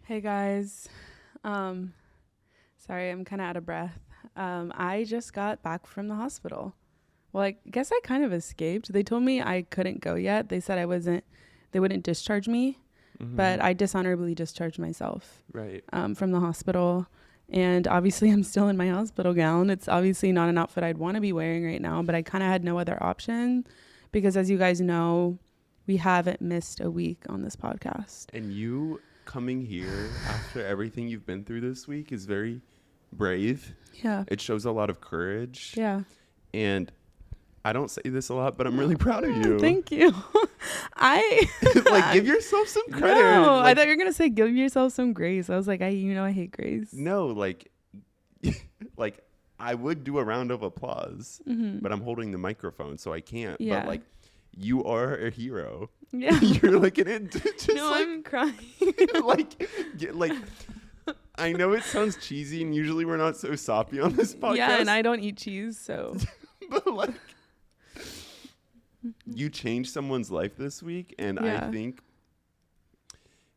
Hey guys. Sorry, I'm kind of out of breath. I just got back from the hospital. Well, I guess I kind of escaped. They told me I couldn't go yet. They said they wouldn't discharge me, but I dishonorably discharged myself from the hospital. And obviously I'm still in my hospital gown. It's obviously not an outfit I'd want to be wearing right now, but I kind of had no other option because, as you guys know, we haven't missed a week on this podcast. And you coming here after everything you've been through this week is very brave. Yeah. It shows a lot of courage. Yeah. And I don't say this a lot, but I'm really proud of you. Thank you. Like, give yourself some credit. No, like, I thought you were going to say give yourself some grace. I was like, I hate grace. No, like I would do a round of applause, but I'm holding the microphone, so I can't. Yeah. But, like, you are a hero. Yeah. You're like just no, like, I'm crying. like, I know it sounds cheesy, and usually we're not so soppy on this podcast. Yeah, and I don't eat cheese, so. But, like, you changed someone's life this week, and I think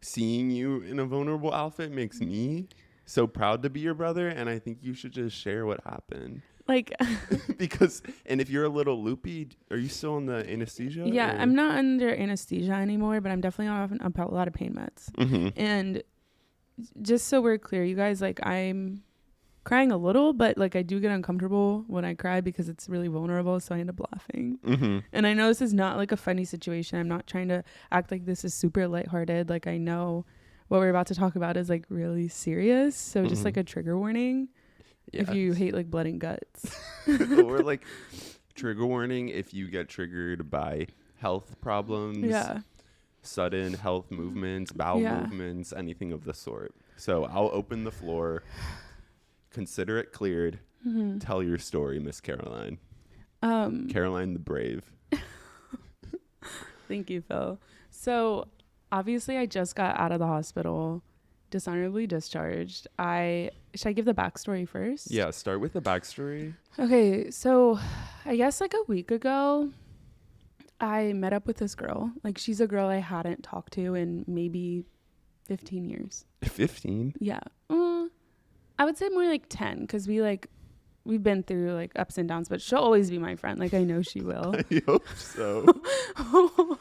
seeing you in a vulnerable outfit makes me so proud to be your brother, and I think you should just share what happened. Like, because, and if you're a little loopy, are you still on the anesthesia? yeah, or? I'm not under anesthesia anymore, but I'm definitely on a lot of pain meds. And just so we're clear, you guys, like, I'm crying a little, but, like, I do get uncomfortable when I cry because it's really vulnerable, so I end up laughing. And I know this is not, like, a funny situation. I'm not trying to act like this is super lighthearted. Like, I know what we're about to talk about is, like, really serious, so just, like, a trigger warning. Yes. If you hate, like, blood and guts. Or, like, trigger warning if you get triggered by health problems, sudden health movements, bowel movements, anything of the sort. So I'll open the floor. Consider it cleared. Tell your story, Miss Caroline. Caroline the Brave. Thank you, Phil. So obviously I just got out of the hospital, dishonorably discharged. Should I give the backstory first? Yeah, start with the backstory. Okay, so I guess like a week ago, I met up with this girl. Like, she's a girl I hadn't talked to in maybe 15 years. 15? Yeah. I would say more like 10, because we've been through like ups and downs, but she'll always be my friend. Like, I know she will. I hope so.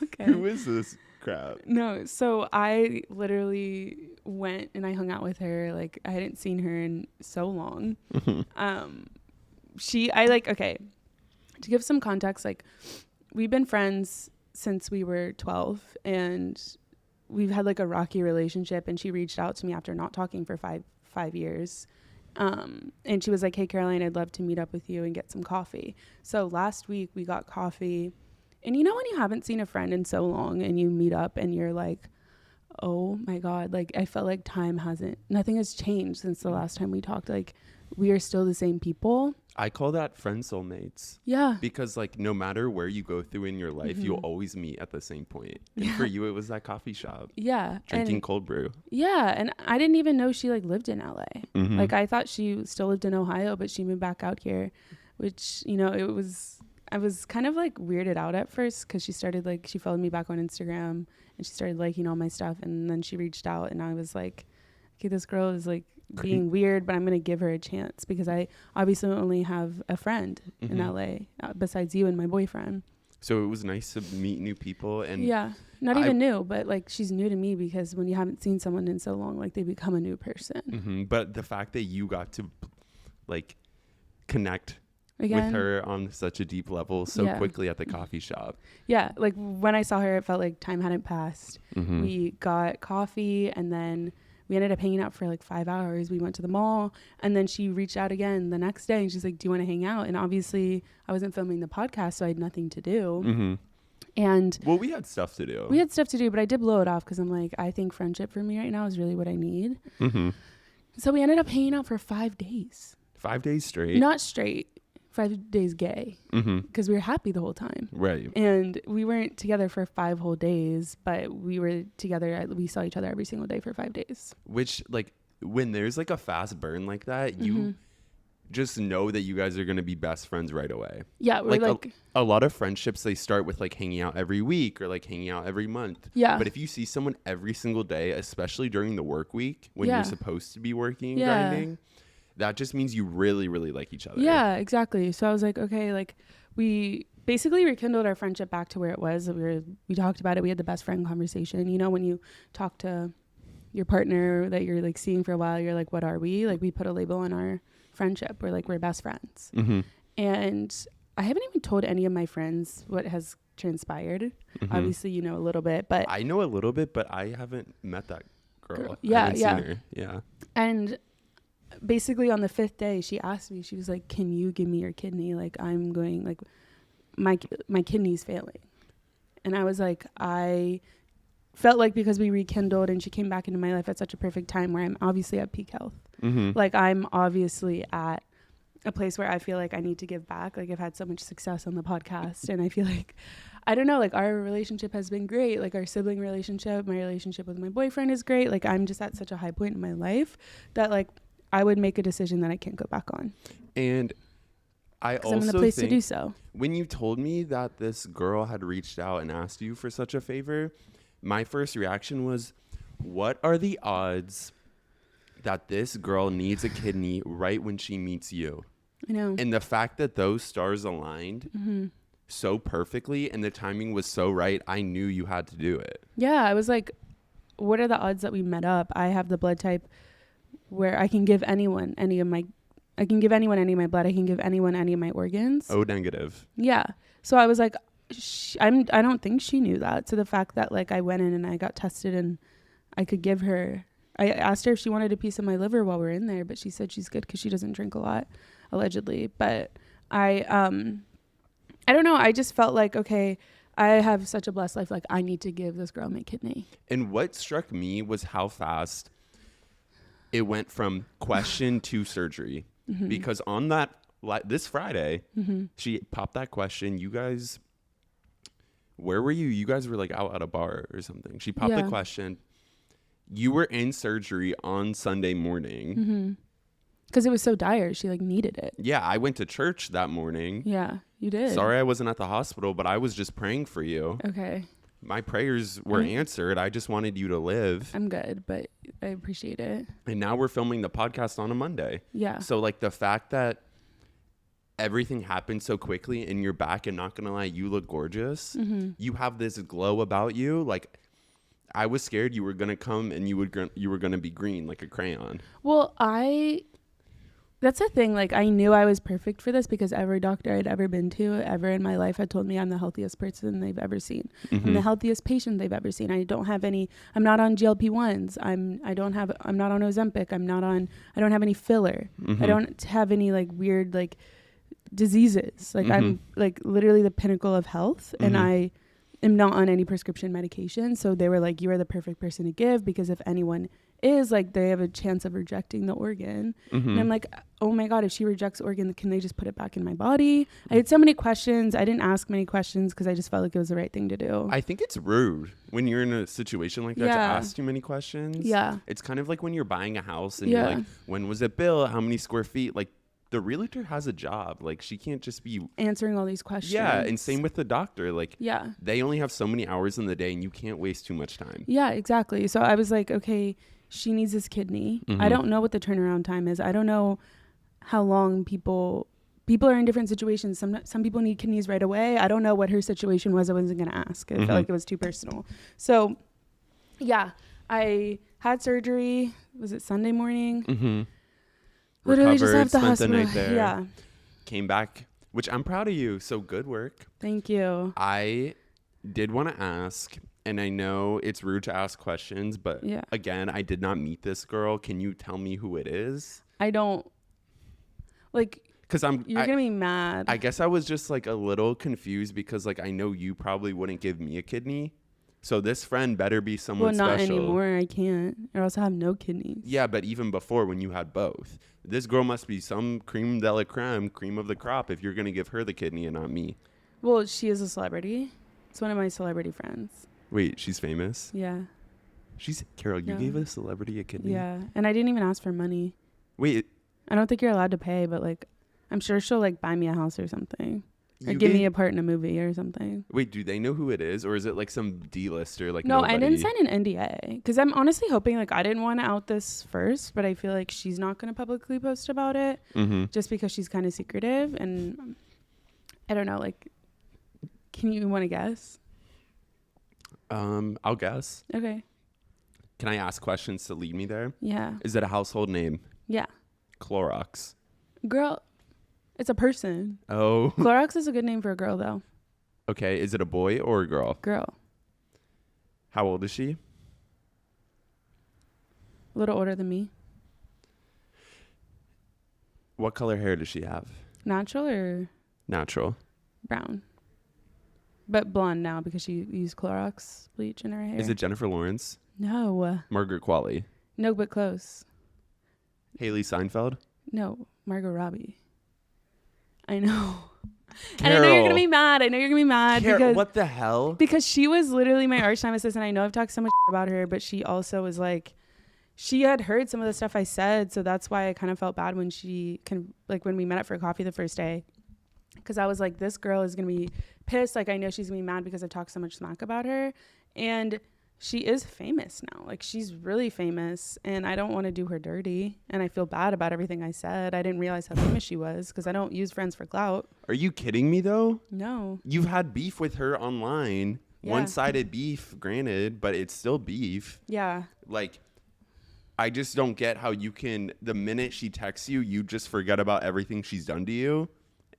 Okay. Who is this crap? No, so I literally went and I hung out with her. Like, I hadn't seen her in so long. Okay, to give some context, like, we've been friends since we were 12, and we've had like a rocky relationship, and she reached out to me after not talking for five years. And she was like, hey, Caroline, I'd love to meet up with you and get some coffee. So last week we got coffee, and you know when you haven't seen a friend in so long and you meet up and you're like, oh my God, like, I felt like nothing has changed since the last time we talked. Like, we are still the same people. I call that friend soulmates. Yeah. Because, like, no matter where you go through in your life, you'll always meet at the same point. And for you, it was that coffee shop. Yeah. Drinking cold brew. Yeah. And I didn't even know she like lived in LA. Like, I thought she still lived in Ohio, but she moved back out here, which, you know, I was kind of like weirded out at first, because she followed me back on Instagram and she started liking all my stuff. And then she reached out, and I was like, okay, this girl is like being weird, but I'm going to give her a chance, because I obviously only have a friend in LA besides you and my boyfriend. So it was nice to meet new people. And yeah, not even new, but like, she's new to me, because when you haven't seen someone in so long, like, they become a new person. But the fact that you got to like connect again with her on such a deep level so quickly at the coffee shop. Yeah, like, when I saw her, it felt like time hadn't passed. We got coffee, and then we ended up hanging out for like 5 hours. We went to the mall, and then she reached out again the next day, and she's like, do you want to hang out? And obviously I wasn't filming the podcast, so I had nothing to do. And well, we had stuff to do. But I did blow it off, because I'm like, I think friendship for me right now is really what I need. So we ended up hanging out for 5 days. 5 days straight? Not straight. 5 days gay, because we were happy the whole time. Right. And we weren't together for 5 whole days, but we were together. We saw each other every single day for 5 days. Which, like, when there's like a fast burn like that, just know that you guys are going to be best friends right away. Yeah. We're like a lot of friendships, they start with like hanging out every week or like hanging out every month. Yeah. But if you see someone every single day, especially during the work week when you're supposed to be working and grinding, that just means you really, really like each other. Yeah, exactly. So I was like, okay, like we basically rekindled our friendship back to where it was. We talked about it. We had the best friend conversation. You know, when you talk to your partner that you're like seeing for a while, you're like, what are we? Like we put a label on our friendship. We're like, we're best friends. Mm-hmm. And I haven't even told any of my friends what has transpired. Mm-hmm. Obviously, you know a little bit, but I know a little bit, but I haven't met that girl. Yeah, I haven't seen her. Yeah. And basically on the 5th day, she asked me, she was like, can you give me your kidney? Like I'm going, like my kidney's failing. And I was like, I felt like because we rekindled and she came back into my life at such a perfect time where I'm obviously at peak health. Mm-hmm. Like I'm obviously at a place where I feel like I need to give back. Like I've had so much success on the podcast and I feel like, I don't know, like our relationship has been great. Like our sibling relationship, my relationship with my boyfriend is great. Like I'm just at such a high point in my life that like I would make a decision that I can't go back on. And I also I'm in a place to do so. When you told me that this girl had reached out and asked you for such a favor, my first reaction was, what are the odds that this girl needs a kidney right when she meets you? I know. And the fact that those stars aligned so perfectly and the timing was so right, I knew you had to do it. Yeah, I was like, what are the odds that we met up? I have the blood type where I can give anyone any of my blood. I can give anyone any of my organs. O negative. Yeah. So I was like, I don't think she knew that. So the fact that like I went in and I got tested and I could give her, I asked her if she wanted a piece of my liver while we're in there, but she said she's good because she doesn't drink a lot, allegedly. But I don't know. I just felt like, okay, I have such a blessed life. Like I need to give this girl my kidney. And what struck me was how fast it went from question to surgery. Mm-hmm. Because on that, this Friday, she popped that question. You guys, where were you? You guys were like out at a bar or something. She popped the question. You were in surgery on Sunday morning. Because it was so dire. She like needed it. Yeah, I went to church that morning. Yeah, you did. Sorry I wasn't at the hospital, but I was just praying for you. Okay. My prayers were answered. I just wanted you to live. I'm good, but I appreciate it. And now we're filming the podcast on a Monday. Yeah. So like the fact that everything happened so quickly and you're back, and not gonna lie, you look gorgeous. You have this glow about you. Like I was scared you were gonna come and you were gonna be green like a crayon. Well, that's the thing. Like I knew I was perfect for this because every doctor I'd ever been to ever in my life had told me I'm the healthiest person they've ever seen. I'm the healthiest patient they've ever seen. I'm not on GLP-1s. I'm not on Ozempic. I don't have any filler. I don't have any like weird like diseases. Like I'm like literally the pinnacle of health, and I am not on any prescription medication. So they were like, you are the perfect person to give, because if anyone is, like, they have a chance of rejecting the organ. And I'm like, oh my God, if she rejects the organ, can they just put it back in my body? I had so many questions. I didn't ask many questions because I just felt like it was the right thing to do. I think it's rude when you're in a situation like that to ask too many questions. Yeah. It's kind of like when you're buying a house and you're like, when was it built? How many square feet? Like, the realtor has a job. Like, she can't just be answering all these questions. Yeah, and same with the doctor. Like, they only have so many hours in the day, and you can't waste too much time. Yeah, exactly. So I was like, okay, she needs this kidney. I don't know what the turnaround time is. I don't know how long people are in different situations. Some people need kidneys right away. I don't know what her situation was. I wasn't going to ask. I felt like it was too personal. So, yeah, I had surgery. Was it Sunday morning? Literally just left the hospital. The night there. Yeah. Came back, which I'm proud of you. So good work. Thank you. I did want to ask, and I know it's rude to ask questions, but again, I did not meet this girl. Can you tell me who it is? I don't. Like, because you're gonna be mad. I guess I was just like a little confused because like I know you probably wouldn't give me a kidney. So this friend better be someone special. Well, not anymore. I can't. Or else I have no kidneys. Yeah, but even before when you had both. This girl must be some creme de la creme, cream of the crop, if you're going to give her the kidney and not me. Well, she is a celebrity. It's one of my celebrity friends. Wait, she's famous? Yeah. Carol, you gave a celebrity a kidney? Yeah. And I didn't even ask for money. Wait. I don't think you're allowed to pay, but like, I'm sure she'll like buy me a house or something. Or give me a part in a movie or something. Wait, do they know who it is? Or is it like some D-lister? Like, no, nobody? I didn't sign an NDA. Because I'm honestly hoping, like, I didn't want to out this first, but I feel like she's not going to publicly post about it. Just because she's kind of secretive. And I don't know, like, can you want to guess? I'll guess. Okay. Can I ask questions to lead me there? Yeah. Is it a household name? Yeah. Clorox. Girl, it's a person. Oh. Clorox is a good name for a girl, though. Okay. Is it a boy or a girl? Girl. How old is she? A little older than me. What color hair does she have? Natural or? Natural. Brown. But blonde now because she used Clorox bleach in her hair. Is it Jennifer Lawrence? No. Margaret Qualley? No, but close. Haley Seinfeld? No, Margot Robbie. I know. Carol. And I know you're going to be mad. Because what the hell? Because she was literally my arch nemesis, and I know I've talked so much about her, but she also was like, she had heard some of the stuff I said, so that's why I kind of felt bad when when we met up for coffee the first day. Because I was like, this girl is going to be pissed. Like, I know she's going to be mad because I talked so much smack about her. And she is famous now. Like, she's really famous, and I don't want to do her dirty. And I feel bad about everything I said. I didn't realize how famous she was because I don't use friends for clout. Are you kidding me, though? No. You've had beef with her online. Yeah. One-sided beef, granted, but it's still beef. Yeah. Like, I just don't get how you can, the minute she texts you, you just forget about everything she's done to you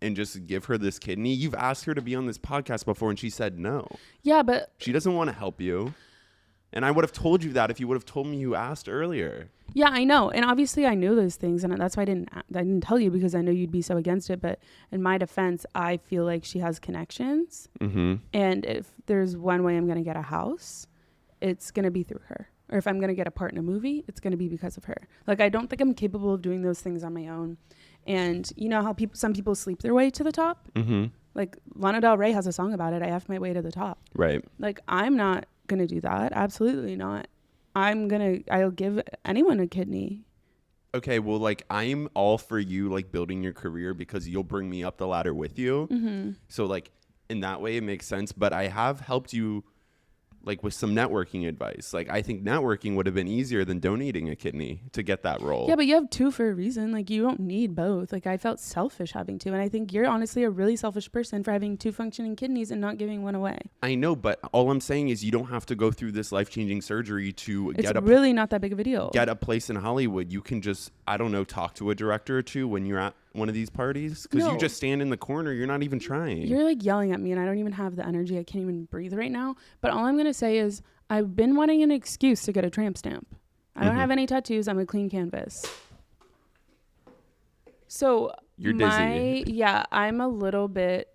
and just give her this kidney. You've asked her to be on this podcast before, and she said no. Yeah, but she doesn't want to help you. And I would have told you that if you would have told me you asked earlier. Yeah, I know. And obviously I knew those things, and that's why I didn't tell you, because I know you'd be so against it. But in my defense, I feel like she has connections. And if there's one way I'm going to get a house, it's going to be through her. Or if I'm going to get a part in a movie, it's going to be because of her. Like, I don't think I'm capable of doing those things on my own. And you know how some people sleep their way to the top? Like, Lana Del Rey has a song about it. I have my way to the top. Right. Like, I'm not going to do that. Absolutely not. I'll give anyone a kidney. Okay, well, like, I'm all for you, like, building your career because you'll bring me up the ladder with you. So, like, in that way, it makes sense. But I have helped you, like, with some networking advice. Like, I think networking would have been easier than donating a kidney to get that role. Yeah, but you have two for a reason. Like, you don't need both. Like, I felt selfish having two. And I think you're honestly a really selfish person for having two functioning kidneys and not giving one away. I know, but all I'm saying is you don't have to go through this life-changing surgery to it's really not that big of a deal. Get a place in Hollywood. You can just, I don't know, talk to a director or two when you're at one of these parties. Because you just stand in the corner. You're not even trying. You're like yelling at me, and I don't even have the energy. I can't even breathe right now. But all I'm going to say is I've been wanting an excuse to get a tramp stamp. I don't have any tattoos. I'm a clean canvas. So you're dizzy. Yeah, I'm a little bit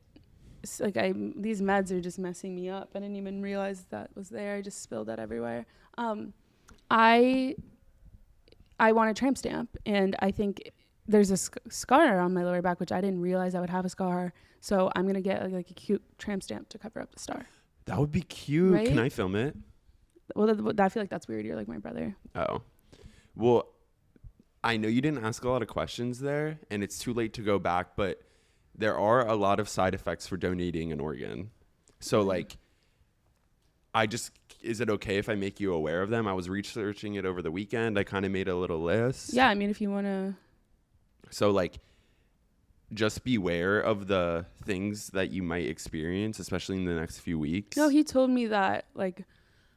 like these meds are just messing me up. I didn't even realize that was there. I just spilled that everywhere. I want a tramp stamp, and I think there's a scar on my lower back, which I didn't realize I would have a scar. So I'm going to get like a cute tramp stamp to cover up the scar. That would be cute. Right? Can I film it? Well, I feel like that's weird. You're like my brother. Oh. Well, I know you didn't ask a lot of questions there, and it's too late to go back, but there are a lot of side effects for donating an organ. So, like, is it okay if I make you aware of them? I was researching it over the weekend. I kind of made a little list. Yeah, I mean, if you want to. So, like, just beware of the things that you might experience, especially in the next few weeks. No, he told me that, like,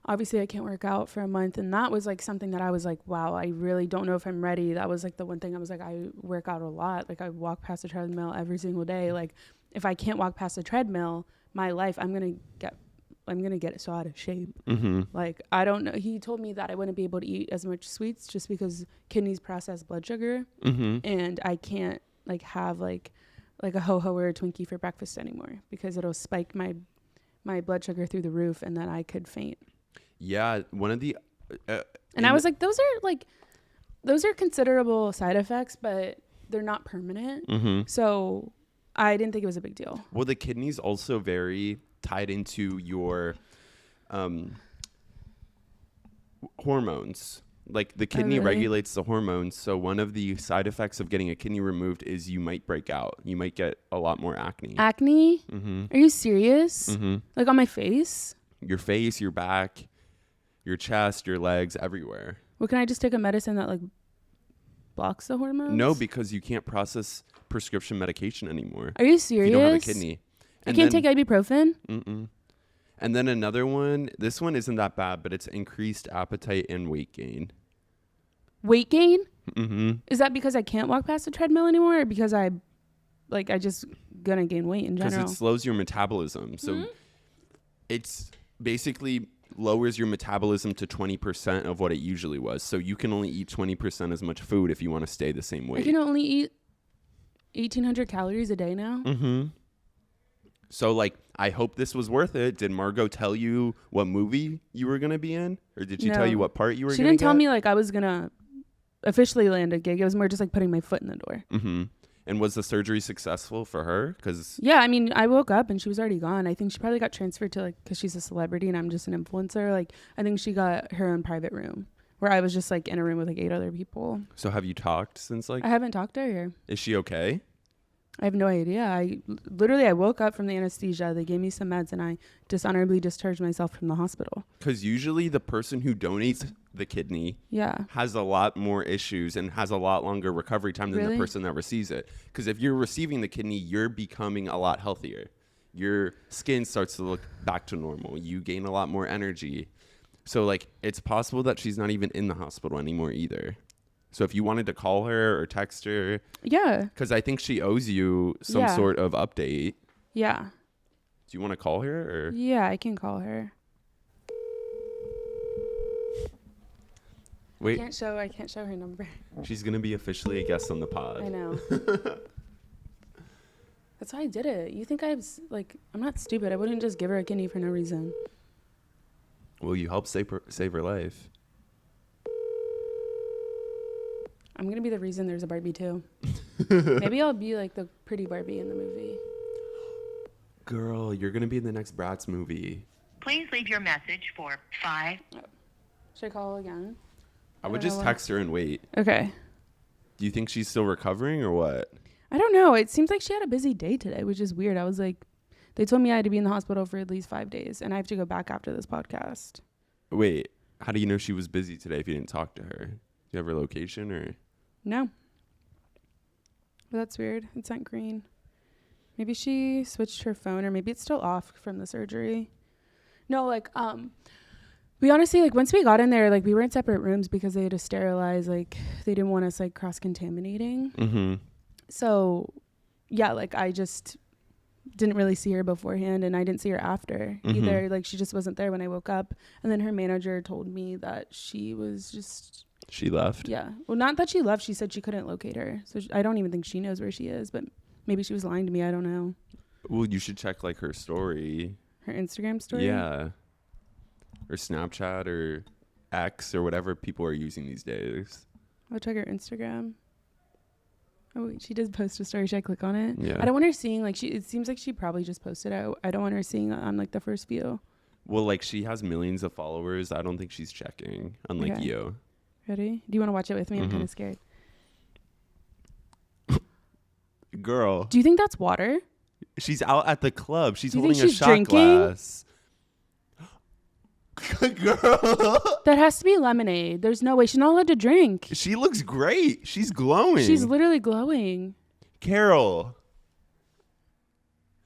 obviously I can't work out for a month. And that was, like, something that I was like, wow, I really don't know if I'm ready. That was, like, the one thing I was like, I work out a lot. Like, I walk past the treadmill every single day. Like, if I can't walk past the treadmill, my life, I'm going to get so out of shape. Like, I don't know. He told me that I wouldn't be able to eat as much sweets just because kidneys process blood sugar. And I can't, like, have like a ho-ho or a Twinkie for breakfast anymore because it'll spike my blood sugar through the roof, and then I could faint. Yeah, one of the and I was like, those are considerable side effects, but they're not permanent. So I didn't think it was a big deal. Well, the kidneys also very tied into your hormones. Like the kidney regulates the hormones. So one of the side effects of getting a kidney removed is you might break out. You might get a lot more acne. Acne? Mm-hmm. Are you serious? Mm-hmm. Like on my face? Your face, your back, your chest, your legs, everywhere. Well, can I just take a medicine that like blocks the hormones? No, because you can't process prescription medication anymore. Are you serious? If you don't have a kidney. I can't take ibuprofen? Mm-mm. And then another one, this one isn't that bad, but it's increased appetite and weight gain. Weight gain? Mm-hmm. Is that because I can't walk past the treadmill anymore, or because I just gonna gain weight in general? Because it slows your metabolism. So it's basically lowers your metabolism to 20% of what it usually was. So you can only eat 20% as much food if you want to stay the same weight. I can only eat 1,800 calories a day now? Mm-hmm. So, like, I hope this was worth it. Did Margot tell you what movie you were going to be in? Or did she tell you what part you were going to get? She didn't tell me, like, I was going to officially land a gig. It was more just, like, putting my foot in the door. Mm-hmm. And was the surgery successful for her? Yeah, I mean, I woke up and she was already gone. I think she probably got transferred to, like, because she's a celebrity and I'm just an influencer. Like, I think she got her own private room where I was just, like, in a room with, like, 8 other people. So have you talked since, like? I haven't talked to her. Is she okay? I have no idea. I woke up from the anesthesia. They gave me some meds and I dishonorably discharged myself from the hospital. Because usually the person who donates the kidney has a lot more issues and has a lot longer recovery time than the person that receives it. Because if you're receiving the kidney, you're becoming a lot healthier. Your skin starts to look back to normal. You gain a lot more energy. So, like, it's possible that she's not even in the hospital anymore either. So if you wanted to call her or text her. Yeah. Because I think she owes you some sort of update. Yeah. Do you want to call her? Or? Yeah, I can call her. Wait. I can't show her number. She's going to be officially a guest on the pod. I know. That's why I did it. You think I'm not stupid. I wouldn't just give her a kidney for no reason. Well, you helped save her life. I'm going to be the reason there's a Barbie too. Maybe I'll be like the pretty Barbie in the movie. Girl, you're going to be in the next Bratz movie. Please leave your message for 5. Should I call again? I would just text her and wait. Okay. Do you think she's still recovering or what? I don't know. It seems like she had a busy day today, which is weird. I was like, they told me I had to be in the hospital for at least 5 days and I have to go back after this podcast. Wait, how do you know she was busy today if you didn't talk to her? Do you have her location or? No. But that's weird. It's not green. Maybe she switched her phone or maybe it's still off from the surgery. No, like, we honestly, like, once we got in there, like, we were in separate rooms because they had to sterilize, like, they didn't want us, like, cross-contaminating. Mm-hmm. So, yeah, like, I just didn't really see her beforehand and I didn't see her after either. Like, she just wasn't there when I woke up. And then her manager told me that she was just... She left? Yeah. Well, not that she left. She said she couldn't locate her. So I don't even think she knows where she is, but maybe she was lying to me. I don't know. Well, you should check, like, her story. Her Instagram story? Yeah. Or Snapchat or X or whatever people are using these days. I'll check her Instagram. Oh, wait, she did post a story. Should I click on it? Yeah. I don't want her seeing, like, it seems like she probably just posted it. I don't want her seeing it on, like, the first view. Well, like, she has millions of followers. I don't think she's checking, unlike you. Ready? Do you want to watch it with me? I'm kind of scared. Girl. Do you think that's water? She's out at the club. She's holding think a she's shot drinking? glass. Girl. That has to be lemonade. There's no way. She's not allowed to drink. She looks great. She's glowing. She's literally glowing. Carol.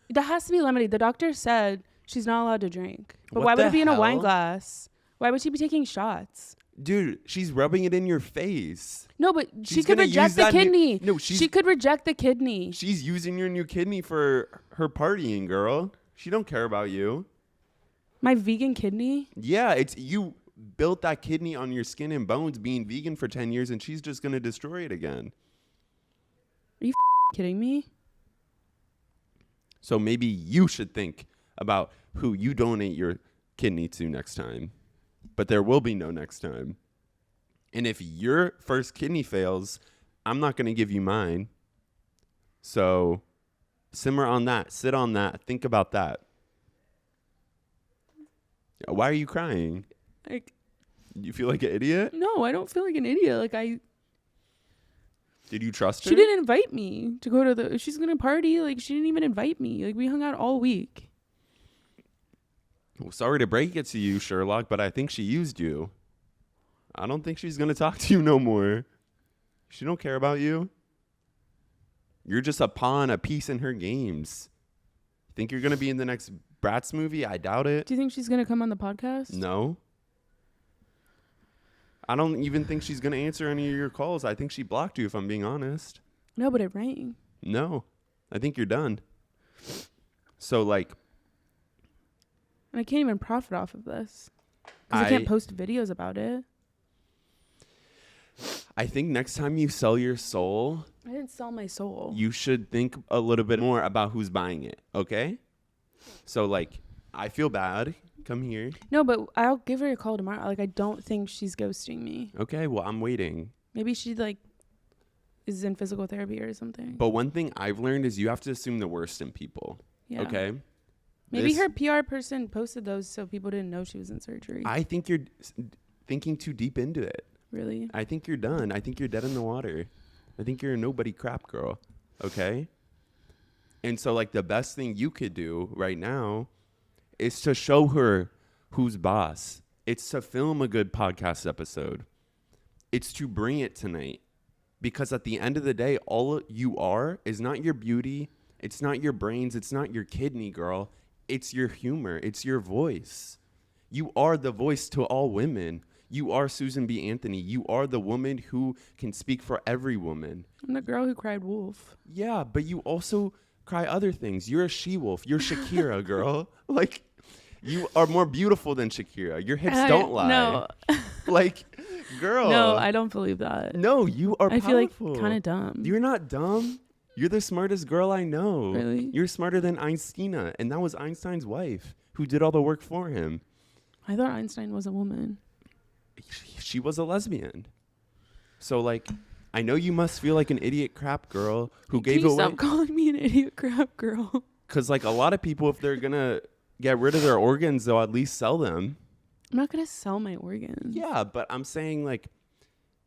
That has to be lemonade. The doctor said she's not allowed to drink. But What why would the it be in a wine hell? glass? Why would she be taking shots? Dude, she's rubbing it in your face. No, but she She's could gonna reject use the that kidney. No, she could reject the kidney. She's using your new kidney for her partying, girl. She don't care about you. My vegan kidney? Yeah, it's you built that kidney on your skin and bones being vegan for 10 years and she's just going to destroy it again. Are you kidding me? So maybe you should think about who you donate your kidney to next time. But there will be no next time. And if your first kidney fails, I'm not going to give you mine. So simmer on that. Sit on that. Think about that. Why are you crying? Like, You feel like an idiot? No, I don't feel like an idiot. Like Did you trust her? She didn't invite me to go to if she's going to party. Like, she didn't even invite me. Like, we hung out all week. Well, sorry to break it to you, Sherlock, but I think she used you. I don't think she's going to talk to you no more. She don't care about you. You're just a pawn, a piece in her games. Think you're going to be in the next Bratz movie? I doubt it. Do you think she's going to come on the podcast? No. I don't even think she's going to answer any of your calls. I think she blocked you, if I'm being honest. No, but it rang. No. I think you're done. So, like... And I can't even profit off of this. Because I can't post videos about it. I think next time you sell your soul... I didn't sell my soul. You should think a little bit more about who's buying it, okay? So, like, I feel bad. Come here. No, but I'll give her a call tomorrow. Like, I don't think she's ghosting me. Okay, well, I'm waiting. Maybe she, like, is in physical therapy or something. But one thing I've learned is you have to assume the worst in people, okay? Maybe her PR person posted those so people didn't know she was in surgery. I think you're thinking too deep into it. Really? I think you're done. I think you're dead in the water. I think you're a nobody crap girl, okay? And so, like, the best thing you could do right now is to show her who's boss. It's to film a good podcast episode. It's to bring it tonight. Because at the end of the day, all you are is not your beauty. It's not your brains. It's not your kidney, girl. It's your humor. It's your voice. You are the voice to all women. You are Susan B. Anthony. You are the woman who can speak for every woman. I'm the girl who cried wolf. Yeah, but you also cry other things. You're a she-wolf. You're Shakira, girl. Like, you are more beautiful than Shakira. Your hips don't lie. No. Like, girl. No, I don't believe that. No, you are powerful. I feel like kind of dumb. You're not dumb. You're the smartest girl I know. Really? You're smarter than Einstein, and that was Einstein's wife who did all the work for him. I thought Einstein was a woman. She was a lesbian. So, like, I know you must feel like an idiot crap girl who gave away. Stop calling me an idiot crap girl. Because, like, a lot of people, if they're going to get rid of their organs, they'll at least sell them. I'm not going to sell my organs. Yeah, but I'm saying, like,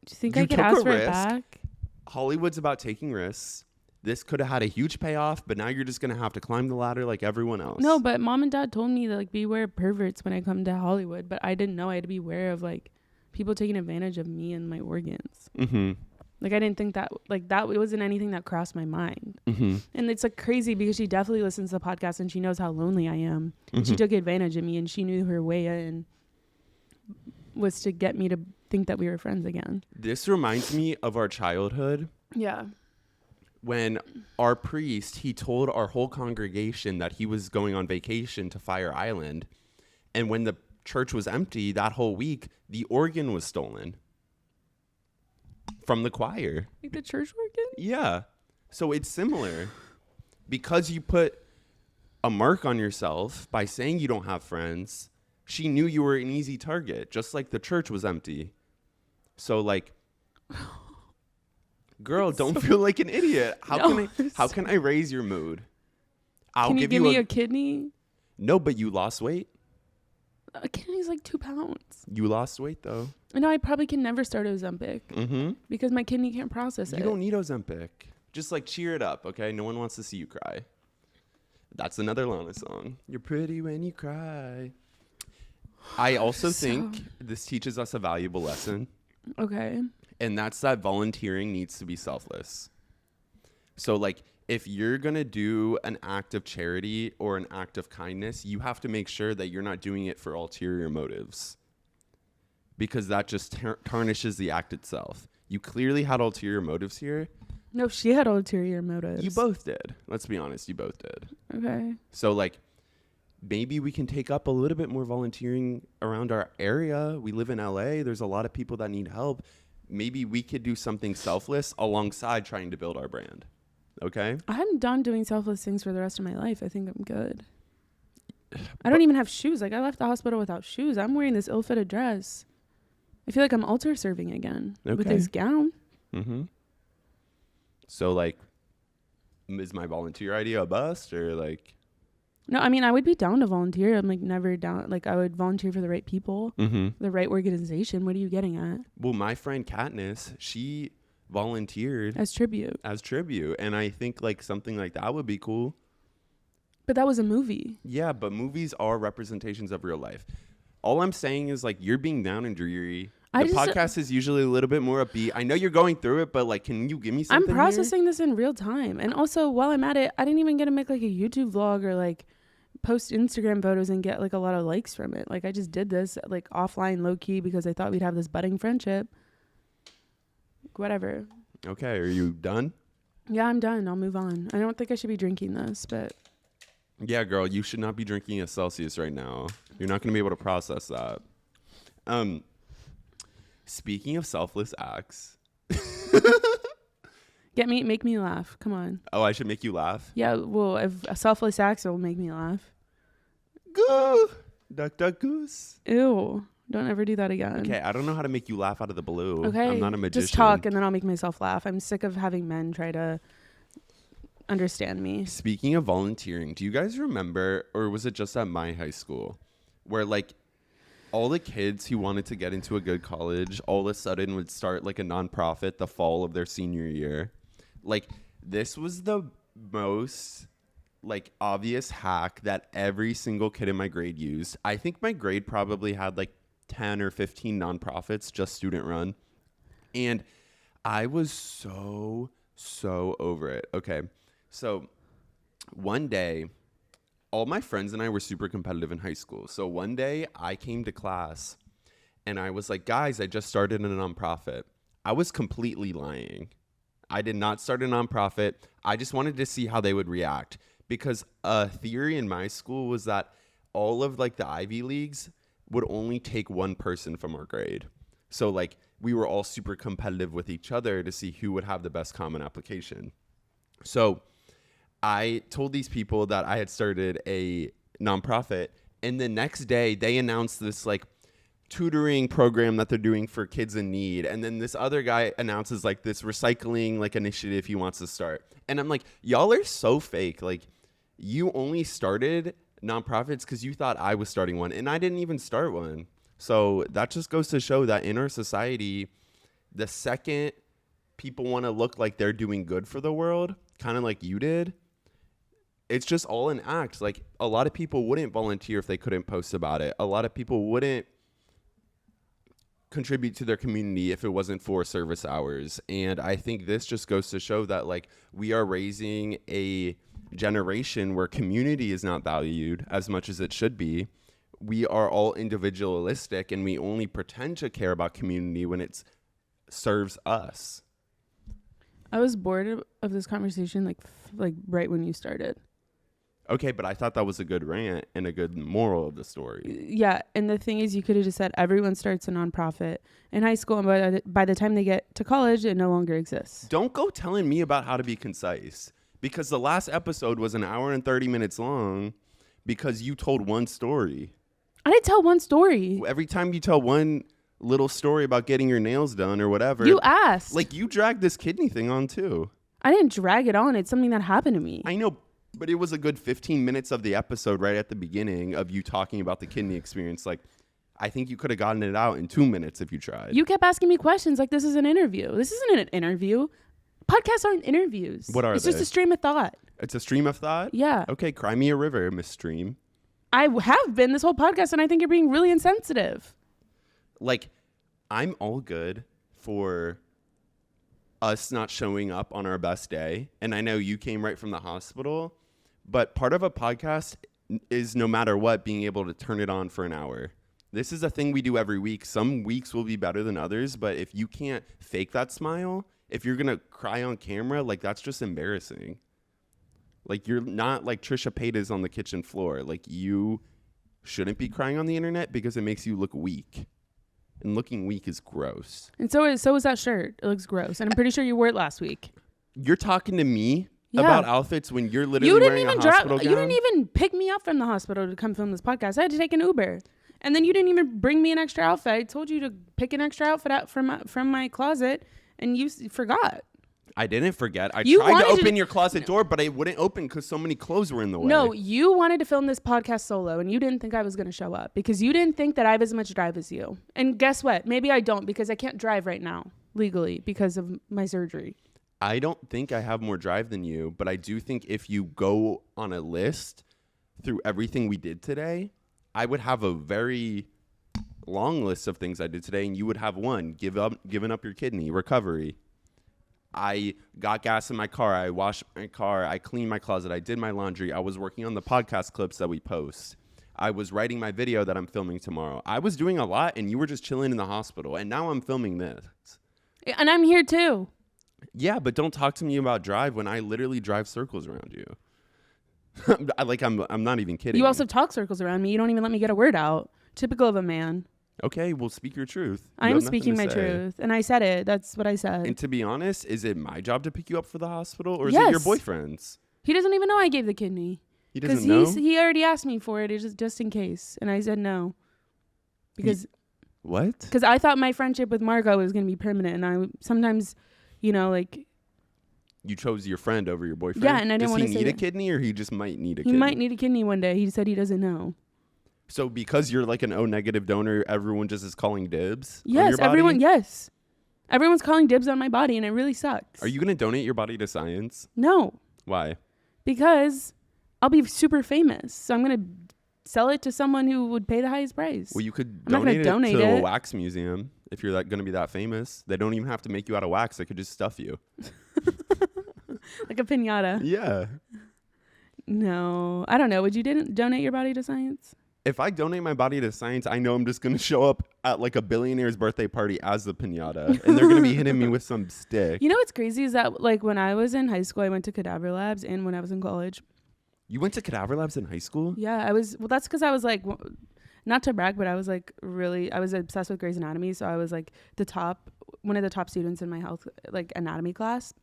do you think I could ask for it back? Hollywood's about taking risks. This could have had a huge payoff, but now you're just going to have to climb the ladder like everyone else. No, but mom and dad told me to, like, beware of perverts when I come to Hollywood, but I didn't know I had to be aware of, like, people taking advantage of me and my organs. Mm-hmm. Like, I didn't think that, like, that it wasn't anything that crossed my mind. Mm-hmm. And it's, like, crazy because she definitely listens to the podcast and she knows how lonely I am. Mm-hmm. And she took advantage of me and she knew her way in was to get me to think that we were friends again. This reminds me of our childhood. Yeah. When our priest, he told our whole congregation that he was going on vacation to Fire Island. And when the church was empty that whole week, the organ was stolen from the choir. Like the church organ? Yeah. So it's similar. Because you put a mark on yourself by saying you don't have friends, she knew you were an easy target, just like the church was empty. So, like... Girl, don't feel like an idiot. How can I raise your mood? Can you give me a kidney? No, but you lost weight. A kidney's like 2 pounds. You lost weight though. I know I probably can never start Ozempic. Mm-hmm. Because my kidney can't process it. You don't need Ozempic. Just like cheer it up, okay? No one wants to see you cry. That's another Lana song. You're pretty when you cry. I also think this teaches us a valuable lesson. Okay. And that's that volunteering needs to be selfless. So, like, if you're going to do an act of charity or an act of kindness, you have to make sure that you're not doing it for ulterior motives. Because that just tarnishes the act itself. You clearly had ulterior motives here. No, she had ulterior motives. You both did. Let's be honest. You both did. Okay. So, like, maybe we can take up a little bit more volunteering around our area. We live in LA. There's a lot of people that need help. Maybe we could do something selfless alongside trying to build our brand. Okay? I'm done doing selfless things for the rest of my life. I think I'm good. I don't even have shoes. Like, I left the hospital without shoes. I'm wearing this ill-fitted dress. I feel like I'm altar serving again with this gown. Mm-hmm. So, like, is my volunteer idea a bust or, like... No, I mean, I would be down to volunteer. I'm like never down. Like I would volunteer for the right people, the right organization. What are you getting at? Well, my friend Katniss, she volunteered as tribute. And I think like something like that would be cool. But that was a movie. Yeah, but movies are representations of real life. All I'm saying is like you're being down and dreary. The podcast is usually a little bit more upbeat. I know you're going through it, but like, can you give me something? I'm processing this in real time. And also, while I'm at it, I didn't even get to make like a YouTube vlog or like post Instagram photos and get like a lot of likes from it. Like I just did this like offline, low key, because I thought we'd have this budding friendship. Whatever. Okay, are you done? Yeah, I'm done. I'll move on. I don't think I should be drinking this, but yeah, girl, you should not be drinking a Celsius right now. You're not going to be able to process that. Speaking of selfless acts. Make me laugh. Come on. Oh, I should make you laugh? Yeah, well, if a selfless acts will make me laugh. Go. Duck, duck, goose. Ew. Don't ever do that again. Okay, I don't know how to make you laugh out of the blue. Okay. I'm not a magician. Just talk and then I'll make myself laugh. I'm sick of having men try to understand me. Speaking of volunteering, do you guys remember, or was it just at my high school, where like all the kids who wanted to get into a good college all of a sudden would start like a nonprofit the fall of their senior year? Like this was the most like obvious hack that every single kid in my grade used. I think my grade probably had like 10 or 15 nonprofits, just student run. And I was so over it. Okay. So one day, all my friends and I were super competitive in high school. So one day I came to class and I was like, guys, I just started a nonprofit. I was completely lying. I did not start a nonprofit. I just wanted to see how they would react, because a theory in my school was that all of like the Ivy Leagues would only take one person from our grade. So like we were all super competitive with each other to see who would have the best common application. So I told these people that I had started a nonprofit, and the next day they announced this like tutoring program that they're doing for kids in need. And then this other guy announces like this recycling like initiative he wants to start. And I'm like, y'all are so fake. Like you only started nonprofits because you thought I was starting one, and I didn't even start one. So that just goes to show that in our society, the second people want to look like they're doing good for the world, kind of like you did, it's just all an act. Like a lot of people wouldn't volunteer if they couldn't post about it. A lot of people wouldn't contribute to their community if it wasn't for service hours. And I think this just goes to show that like we are raising a generation where community is not valued as much as it should be. We are all individualistic, and we only pretend to care about community when it serves us. I was bored of this conversation like right when you started. Okay, but I thought that was a good rant and a good moral of the story. Yeah, and the thing is, you could have just said everyone starts a nonprofit in high school, and by the time they get to college, it no longer exists. Don't go telling me about how to be concise, because the last episode was an hour and 30 minutes long because you told one story. I didn't tell one story. Every time you tell one little story about getting your nails done or whatever. You asked. Like you dragged this kidney thing on too. I didn't drag it on. It's something that happened to me. I know. But it was a good 15 minutes of the episode right at the beginning of you talking about the kidney experience. Like, I think you could have gotten it out in 2 minutes if you tried. You kept asking me questions like this is an interview. This isn't an interview. Podcasts aren't interviews. What are they? It's just a stream of thought. It's a stream of thought? Yeah. Okay, cry me a river, Miss Stream. I have been this whole podcast, and I think you're being really insensitive. Like, I'm all good for us not showing up on our best day. And I know you came right from the hospital. But part of a podcast is, no matter what, being able to turn it on for an hour. This is a thing we do every week. Some weeks will be better than others, but if you can't fake that smile, if you're going to cry on camera, like that's just embarrassing. Like you're not like Trisha Paytas on the kitchen floor. Like you shouldn't be crying on the internet because it makes you look weak. And looking weak is gross. And so is that shirt. It looks gross. And I'm pretty sure you wore it last week. You're talking to me? Yeah. About outfits when you're literally wearing a hospital gown? You didn't even pick me up from the hospital to come film this podcast. I had to take an Uber. And then you didn't even bring me an extra outfit. I told you to pick an extra outfit out from my closet, and you forgot. I didn't forget. I tried to open your closet door, but I wouldn't open because so many clothes were in the way. No, you wanted to film this podcast solo, and you didn't think I was going to show up because you didn't think that I have as much drive as you. And guess what? Maybe I don't because I can't drive right now legally because of my surgery. I don't think I have more drive than you, but I do think if you go on a list through everything we did today, I would have a very long list of things I did today, and you would have one: giving up your kidney, recovery. I got gas in my car. I washed my car. I cleaned my closet. I did my laundry. I was working on the podcast clips that we post. I was writing my video that I'm filming tomorrow. I was doing a lot, and you were just chilling in the hospital. And now I'm filming this. And I'm here too. Yeah, but don't talk to me about drive when I literally drive circles around you. I'm not even kidding. You also talk circles around me. You don't even let me get a word out. Typical of a man. Okay, well, speak your truth. I am speaking my truth, and I said it. That's what I said. And to be honest, is it my job to pick you up for the hospital, or is Yes. it your boyfriend's? He doesn't even know I gave the kidney. He doesn't know? He already asked me for it just in case, and I said no. Because what? Because I thought my friendship with Margot was going to be permanent, and I sometimes, like... You chose your friend over your boyfriend? Yeah, and I didn't want to say Does he need a that. kidney, or he just might need a kidney? He might need a kidney one day. He said he doesn't know. So because you're like an O-negative donor, everyone just is calling dibs on Yes, your body? everyone, yes. Everyone's calling dibs on my body, and it really sucks. Are you going to donate your body to science? No. Why? Because I'll be super famous. So I'm going to sell it to someone who would pay the highest price. Well, you could I'm not gonna donate it to donate a it. wax museum if you're going to be that famous. They don't even have to make you out of wax. They could just stuff you. Like a piñata. Yeah. No. I don't know. Would you donate your body to science? If I donate my body to science, I know I'm just going to show up at like a billionaire's birthday party as the piñata. And they're going to be hitting me with some stick. You know what's crazy is that like when I was in high school, I went to cadaver labs, and when I was in college. You went to cadaver labs in high school? Yeah, that's because I was like, not to brag, but I was like I was obsessed with Grey's Anatomy. So I was like one of the top students in my health, like anatomy class.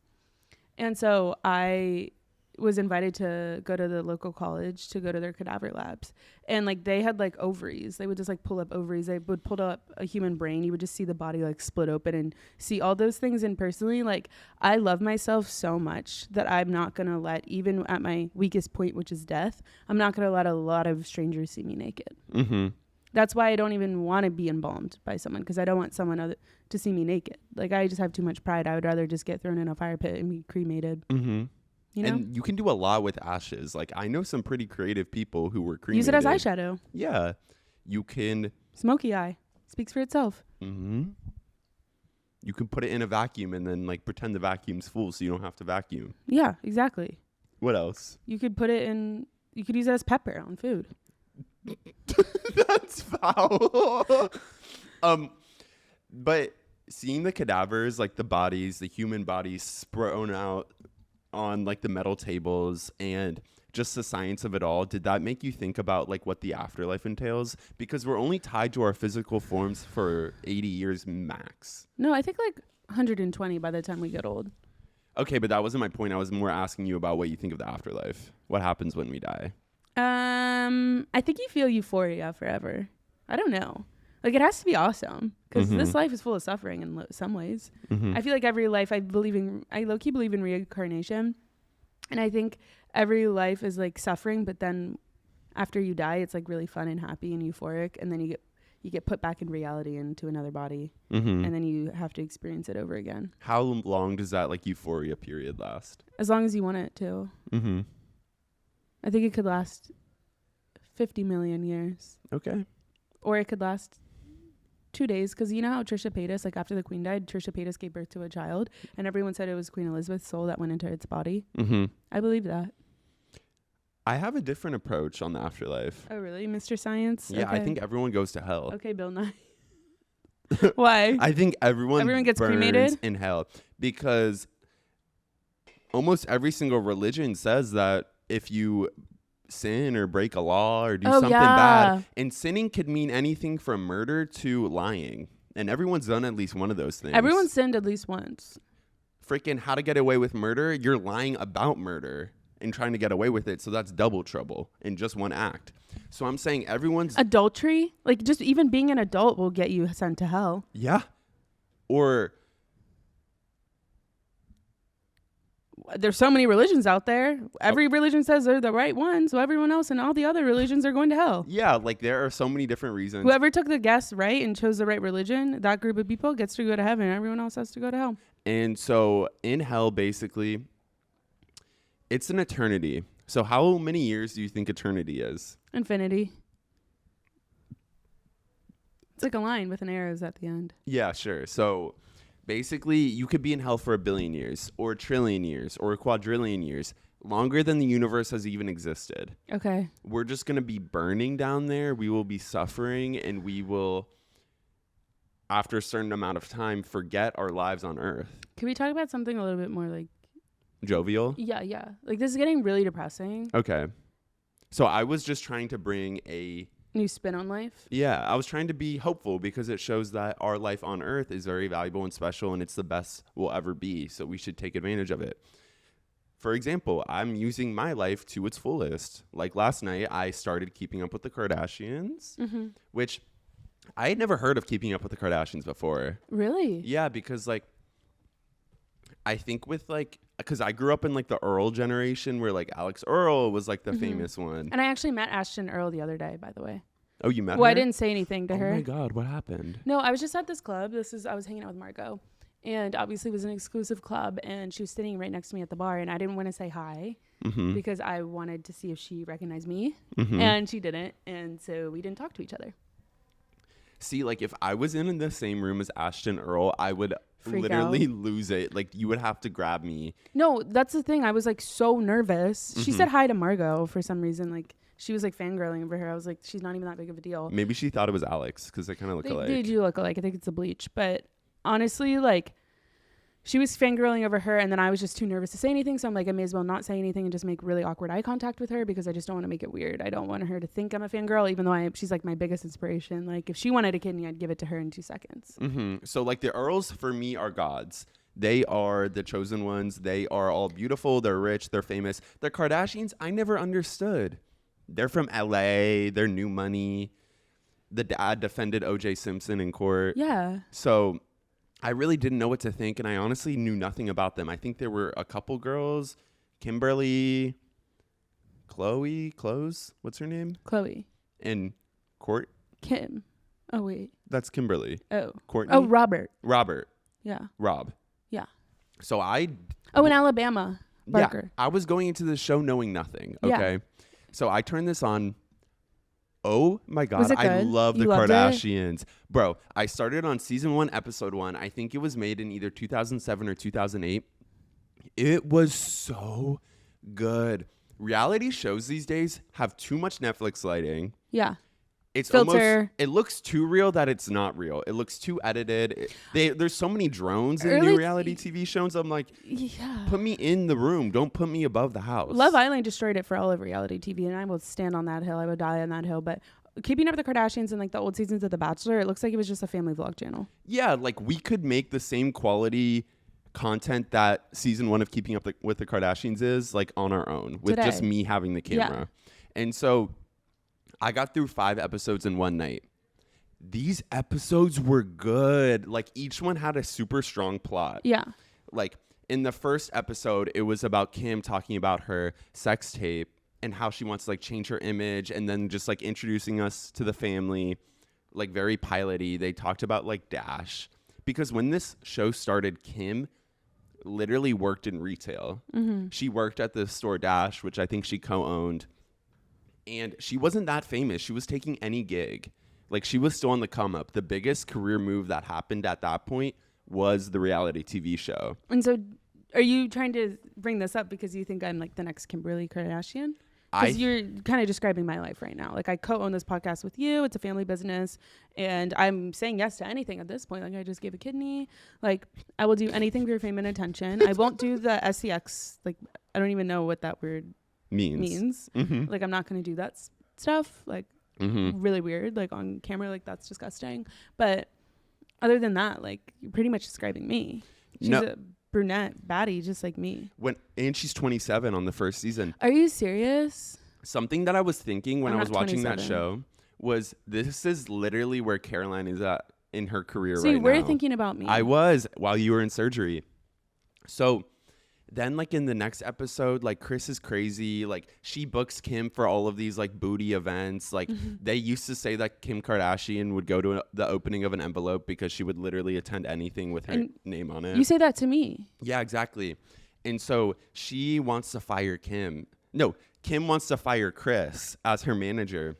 And so I was invited to go to the local college to go to their cadaver labs, and like they had like ovaries. They would just like pull up ovaries. They would pull up a human brain. You would just see the body like split open and see all those things. And personally, like I love myself so much that I'm not gonna let, even at my weakest point, which is death, I'm not gonna let a lot of strangers see me naked. Mm-hmm. That's why I don't even want to be embalmed by someone, because I don't want someone other to see me naked. Like I just have too much pride. I would rather just get thrown in a fire pit and be cremated. Mm-hmm. You know? And you can do a lot with ashes. Like I know some pretty creative people who were cremated. Use it as eyeshadow. Yeah. You can. Smoky eye. Speaks for itself. Mm-hmm. You can put it in a vacuum and then like pretend the vacuum's full so you don't have to vacuum. Yeah, exactly. What else? You could put it in, you could use it as pepper on food. That's foul. But seeing the cadavers, like the bodies, the human bodies sprown out on like the metal tables and just the science of it all, did that make you think about like what the afterlife entails? Because we're only tied to our physical forms for 80 years max. No, I think like 120 by the time we get old. Okay, but that wasn't my point. I was more asking you about what you think of the afterlife. What happens when we die? I think you feel euphoria forever. I don't know. Like it has to be awesome, because this life is full of suffering in some ways. I feel like every life I low-key believe in reincarnation. And I think every life is like suffering, but then after you die, it's like really fun and happy and euphoric. And then you get put back in reality into another body. And then you have to experience it over again. How long does that like euphoria period last? As long as you want it to. I think it could last 50 million years. Okay. Or it could last 2 days, because you know how Trisha Paytas, like after the queen died, Trisha Paytas gave birth to a child, and everyone said it was Queen Elizabeth's soul that went into its body. I believe that. I have a different approach on the afterlife. Oh, really? Mr. Science? Yeah, okay. I think everyone goes to hell. Okay, Bill Nye. Why? I think everyone gets burns cremated in hell, because almost every single religion says that if you sin or break a law or do something bad, and sinning could mean anything from murder to lying, and everyone's done at least one of those things. Everyone's sinned at least once. Freaking How to Get Away with Murder, you're lying about murder and trying to get away with it, so that's double trouble in just one act. So I'm saying everyone's adultery, like just even being an adult will get you sent to hell. Yeah. Or there's so many religions out there. Every religion says they're the right one, so everyone else and all the other religions are going to hell. Yeah, like there are so many different reasons. Whoever took the guess right and chose the right religion, that group of people gets to go to heaven. Everyone else has to go to hell. And so in hell, basically, it's an eternity. So how many years do you think eternity is? Infinity. It's like a line with an arrows at the end. Yeah, sure. So basically, you could be in hell for 1 billion years or 1 trillion years or 1 quadrillion years, longer than the universe has even existed. Okay. We're just going to be burning down there. We will be suffering, and we will, after a certain amount of time, forget our lives on Earth. Can we talk about something a little bit more like... jovial? Yeah. Like, this is getting really depressing. Okay. So I was just trying to bring a... new spin on life. Yeah, I was trying to be hopeful because it shows that our life on Earth is very valuable and special, and it's the best we'll ever be. So we should take advantage of it. For example, I'm using my life to its fullest. Like last night, I started Keeping Up with the Kardashians, which I had never heard of Keeping Up with the Kardashians before. Really? Yeah, because like, I think with like, because I grew up in like the Earl generation where like Alex Earl was like the famous one. And I actually met Ashton Earl the other day, by the way. Oh, you met her? Well, I didn't say anything to her. Oh my God, what happened? No, I was just at this club. I was hanging out with Margot. And obviously it was an exclusive club. And she was sitting right next to me at the bar. And I didn't want to say hi because I wanted to see if she recognized me. And she didn't. And so we didn't talk to each other. See, like if I was in the same room as Ashton Earl, I would literally lose it. Like you would have to grab me. No, that's the thing. I was like so nervous. She said hi to Margot for some reason. Like she was like fangirling over her. I was like, she's not even that big of a deal. Maybe she thought it was Alex because they kind of look alike. They do look alike. I think it's a bleach. But honestly, like she was fangirling over her, and then I was just too nervous to say anything. So I'm like, I may as well not say anything and just make really awkward eye contact with her because I just don't want to make it weird. I don't want her to think I'm a fangirl, even though she's like my biggest inspiration. Like if she wanted a kidney, I'd give it to her in 2 seconds. So like the Earls for me are gods. They are the chosen ones. They are all beautiful. They're rich. They're famous. The Kardashians, I never understood. They're from LA. They're new money. The dad defended O.J. Simpson in court. Yeah. So I really didn't know what to think, and I honestly knew nothing about them. I think there were a couple girls, Kimberly, Chloe's, what's her name? Chloe. And Kim. Oh, wait. That's Kimberly. Oh. Courtney? Oh, Robert. Yeah. Rob. Yeah. So in Alabama. Barker. Yeah, I was going into the show knowing nothing, okay? Yeah. So I turned this on. Oh my God, I love the Kardashians. Bro, I started on season 1, episode 1. I think it was made in either 2007 or 2008. It was so good. Reality shows these days have too much Netflix lighting. Yeah. It's filter. It looks too real that it's not real. It looks too edited. There's so many drones in new reality TV shows. I'm like, put me in the room. Don't put me above the house. Love Island destroyed it for all of reality TV, and I will stand on that hill. I would die on that hill. But Keeping Up with the Kardashians and like the old seasons of The Bachelor, it looks like it was just a family vlog channel. Yeah, like we could make the same quality content that season 1 of Keeping Up with the Kardashians is like on our own with just me having the camera. Yeah. And so I got through 5 episodes in one night. These episodes were good. Like each one had a super strong plot. Yeah. Like in the first episode, it was about Kim talking about her sex tape and how she wants to like change her image, and then just like introducing us to the family, like very piloty. They talked about like Dash, because when this show started, Kim literally worked in retail. She worked at the store Dash, which I think she co-owned. And she wasn't that famous. She was taking any gig. Like, she was still on the come up. The biggest career move that happened at that point was the reality TV show. And so are you trying to bring this up because you think I'm like the next Kimberly Kardashian? Because you're kind of describing my life right now. Like, I co-own this podcast with you. It's a family business. And I'm saying yes to anything at this point. Like, I just gave a kidney. Like, I will do anything for your fame and attention. I won't do the SCX. Like, I don't even know what that word means. Like, I'm not going to do that stuff. Like, really weird. Like, on camera, like, that's disgusting. But other than that, like, you're pretty much describing me. She's a brunette baddie just like me. And she's 27 on the first season. Are you serious? Something that I was thinking when I was watching 27. That show was, this is literally where Caroline is at in her career right now. So you were thinking about me. I was, while you were in surgery. So then like in the next episode, like Chris is crazy. Like she books Kim for all of these like booty events. Like they used to say that Kim Kardashian would go to the opening of an envelope because she would literally attend anything with her name on it. You say that to me. Yeah, exactly. And so she wants to fire Kim. No, Kim wants to fire Chris as her manager.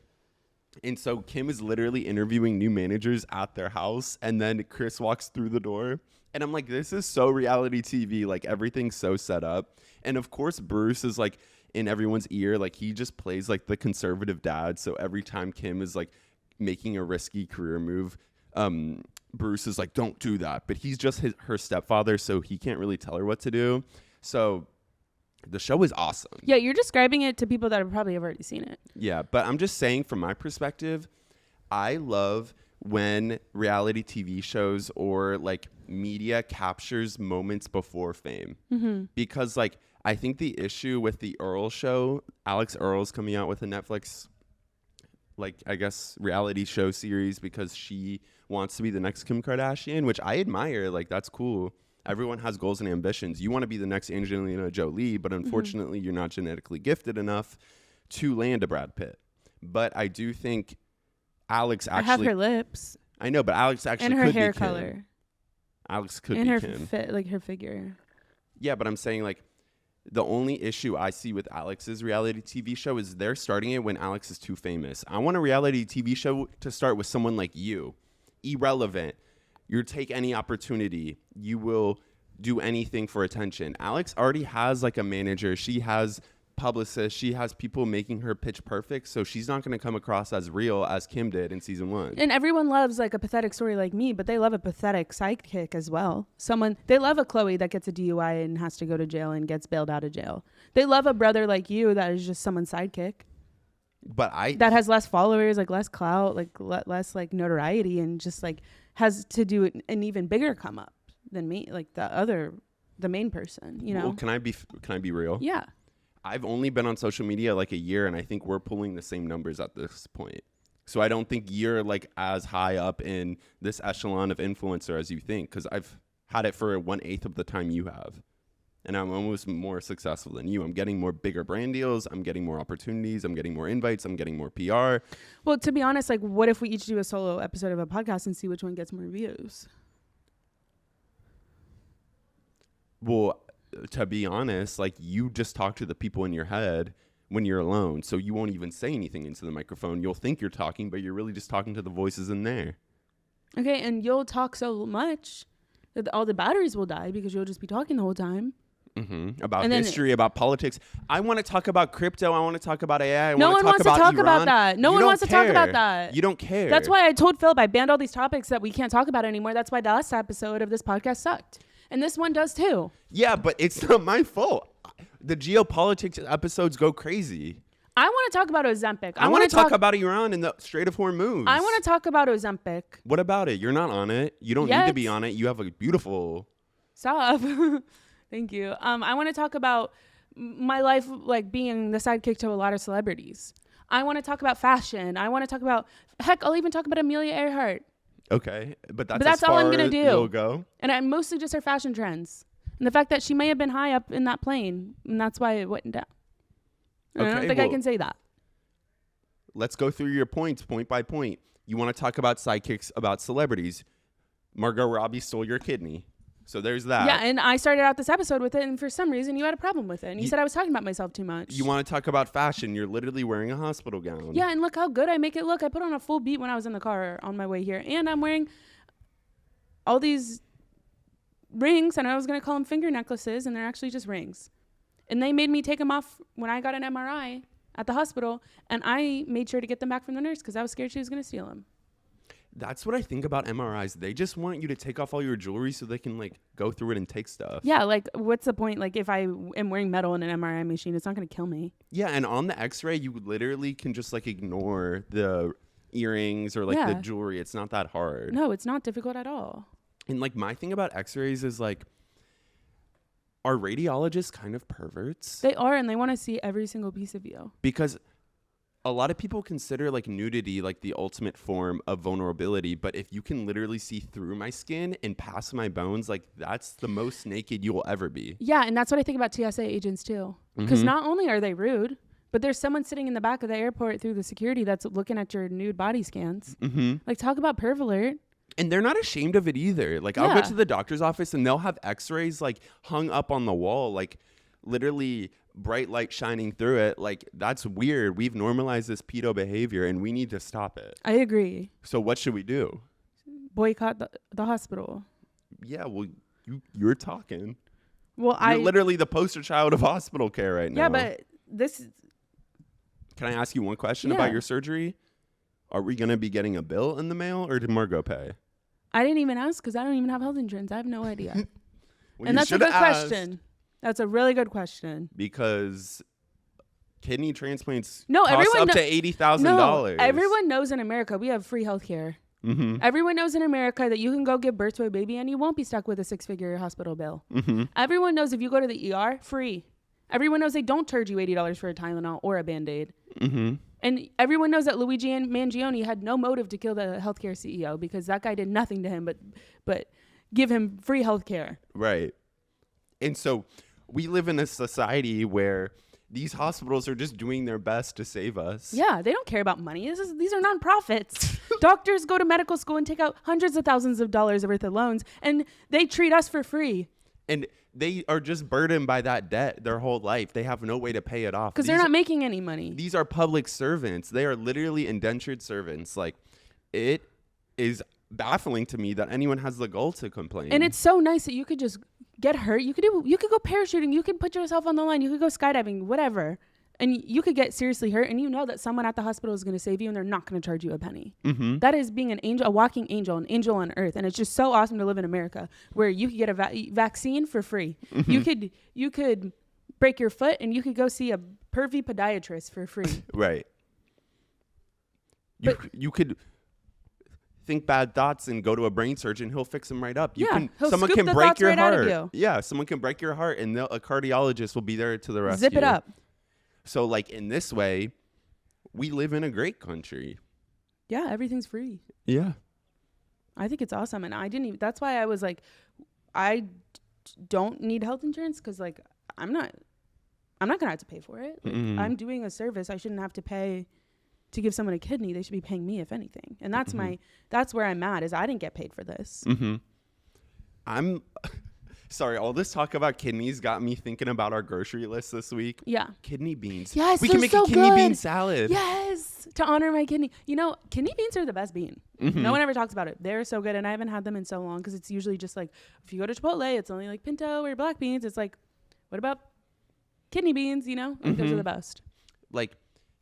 And so Kim is literally interviewing new managers at their house. And then Chris walks through the door. And I'm like, this is so reality TV. Like, everything's so set up. And, of course, Bruce is, like, in everyone's ear. Like, he just plays, like, the conservative dad. So every time Kim is, like, making a risky career move, Bruce is like, don't do that. But he's just her stepfather, so he can't really tell her what to do. So the show is awesome. Yeah, you're describing it to people that have probably already seen it. Yeah, but I'm just saying from my perspective, I love when reality TV shows or like media captures moments before fame. Because like I think the issue with the Earl show, Alex Earl's coming out with a Netflix like I guess reality show series because she wants to be the next Kim Kardashian, which I admire. Like that's cool. Everyone has goals and ambitions. You want to be the next Angelina Jolie, but unfortunately you're not genetically gifted enough to land a Brad Pitt. But I do think Alex actually... I have her lips. I know, but Alex actually and her could hair be Kim. color. Alex could and be her Kim. Like her figure. Yeah, but I'm saying like the only issue I see with Alex's reality TV show is they're starting it when Alex is too famous. I want a reality TV show to start with someone like you. Irrelevant. You take any opportunity. You will do anything for attention. Alex already has like a manager. She has publicists. She has people making her pitch perfect. So she's not going to come across as real as Kim did in season 1. And everyone loves like a pathetic story like me, but they love a pathetic sidekick as well. They love a Chloe that gets a DUI and has to go to jail and gets bailed out of jail. They love a brother like you that is just someone's sidekick. But that has less followers, like less clout, like less like notoriety, and just like has to do an even bigger come up than me, like the main person, you know? Well, can I be real? Yeah. I've only been on social media like a year, and I think we're pulling the same numbers at this point. So I don't think you're like as high up in this echelon of influencer as you think, because I've had it for 1/8 of the time you have. And I'm almost more successful than you. I'm getting more bigger brand deals. I'm getting more opportunities. I'm getting more invites. I'm getting more PR. Well, to be honest, like what if we each do a solo episode of a podcast and see which one gets more views? Well, to be honest, like you just talk to the people in your head when you're alone. So you won't even say anything into the microphone. You'll think you're talking, but you're really just talking to the voices in there. Okay. And you'll talk so much that all the batteries will die because you'll just be talking the whole time. About history, about politics. I want to talk about crypto. I want to talk about AI. No one wants to talk about that. No one wants to talk about that. You don't care. That's why I told Phillip I banned all these topics that we can't talk about anymore. That's why the last episode of this podcast sucked. And this one does too. Yeah, but it's not my fault. The geopolitics episodes go crazy. I want to talk about Ozempic. I want to talk about Iran and the Strait of Hormuz. I want to talk about Ozempic. What about it? You're not on it. You don't need to be on it. You have a beautiful... Stop. Thank you. I want to talk about my life, like being the sidekick to a lot of celebrities. I want to talk about fashion. I want to talk about... Heck, I'll even talk about Amelia Earhart. Okay, but that's all I'm gonna do. You'll go. And I mostly just her fashion trends and the fact that she may have been high up in that plane, and that's why it went down. Okay, I don't think I can say that. Let's go through your points, point by point. You want to talk about sidekicks, about celebrities. Margot Robbie stole your kidney, so there's that. Yeah, and I started out this episode with it, and for some reason you had a problem with it, and you said I was talking about myself too much. You want to talk about fashion. You're literally wearing a hospital gown. Yeah, and look how good I make it look. I put on a full beat when I was in the car on my way here, and I'm wearing all these rings, and I was going to call them finger necklaces, and they're actually just rings. And they made me take them off when I got an MRI at the hospital, and I made sure to get them back from the nurse because I was scared she was going to steal them. That's what I think about MRIs. They just want you to take off all your jewelry so they can like go through it and take stuff. Yeah, like what's the point? Like if I am wearing metal in an MRI machine, it's not going to kill me. Yeah, and on the X-ray, you literally can just like ignore the earrings or like the jewelry. It's not that hard. No, it's not difficult at all. And like my thing about X-rays is like, are radiologists kind of perverts? They are, and they want to see every single piece of you. Because a lot of people consider like nudity like the ultimate form of vulnerability, but if you can literally see through my skin and past my bones, like that's the most naked you will ever be. Yeah, and that's what I think about TSA agents too. Because not only are they rude, but there's someone sitting in the back of the airport through the security that's looking at your nude body scans. Like, talk about perv alert. And they're not ashamed of it either. Like, I'll go to the doctor's office and they'll have x-rays like hung up on the wall, like literally bright light shining through it. Like, that's weird. We've normalized this pedo behavior and we need to stop it. I agree. So what should we do? Boycott the hospital. Yeah, well, you're talking. Well, you're literally the poster child of hospital care right now. Yeah, but this... Can I ask you one question about your surgery? Are we going to be getting a bill in the mail or did Margot pay? I didn't even ask because I don't even have health insurance. I have no idea. Well, and that's a good question. That's a really good question. Because kidney transplants cost up to $80,000. No, everyone knows in America we have free health care. Everyone knows in America that you can go give birth to a baby and you won't be stuck with a 6-figure hospital bill. Everyone knows if you go to the ER, free. Everyone knows they don't charge you $80 for a Tylenol or a Band-Aid. And everyone knows that Luigi Mangione had no motive to kill the healthcare CEO because that guy did nothing to him but give him free healthcare. Right. And so we live in a society where these hospitals are just doing their best to save us. Yeah, they don't care about money. These are nonprofits. Doctors go to medical school and take out hundreds of thousands of dollars worth of loans, and they treat us for free. And they are just burdened by that debt their whole life. They have no way to pay it off. Because they're not making any money. These are public servants. They are literally indentured servants. Like, it is baffling to me that anyone has the gall to complain. And it's so nice that you could just get hurt. You could go parachuting. You could put yourself on the line. You could go skydiving, whatever. And you could get seriously hurt. And you know that someone at the hospital is going to save you and they're not going to charge you a penny. That is being an angel, a walking angel, an angel on earth. And it's just so awesome to live in America where you could get a vaccine for free. You could break your foot and you could go see a pervy podiatrist for free. Right. You could think bad thoughts and go to a brain surgeon. He'll fix them right up. Someone can break your heart. Yeah, someone can break your heart and a cardiologist will be there to the rescue. Zip it up. So, like, in this way, we live in a great country. Yeah, everything's free. Yeah. I think it's awesome. And that's why I was like, I don't need health insurance because, like, I'm not going to have to pay for it. Like, I'm doing a service. I shouldn't have to pay to give someone a kidney. They should be paying me, if anything. And that's that's where I'm at, is I didn't get paid for this. I'm... Sorry, all this talk about kidneys got me thinking about our grocery list this week. Yeah. Kidney beans. Yes, we can make a kidney bean salad. Yes, to honor my kidney. You know, kidney beans are the best bean. No one ever talks about it. They're so good, and I haven't had them in so long because it's usually just like, if you go to Chipotle, it's only like pinto or black beans. It's like, what about kidney beans, you know? Like, those are the best. Like,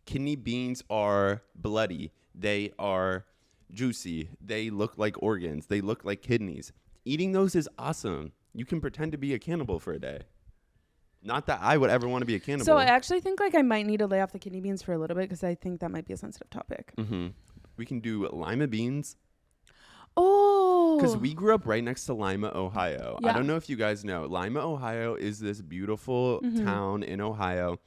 Kidney beans are bloody. They are juicy. They look like organs. They look like kidneys. Eating those is awesome. You can pretend to be a cannibal for a day. Not that I would ever want to be a cannibal. So I actually think like I might need to lay off the kidney beans for a little bit because I think that might be a sensitive topic. We can do lima beans. Oh. Because we grew up right next to Lima, Ohio. Yeah. I don't know if you guys know. Lima, Ohio is this beautiful town in Ohio.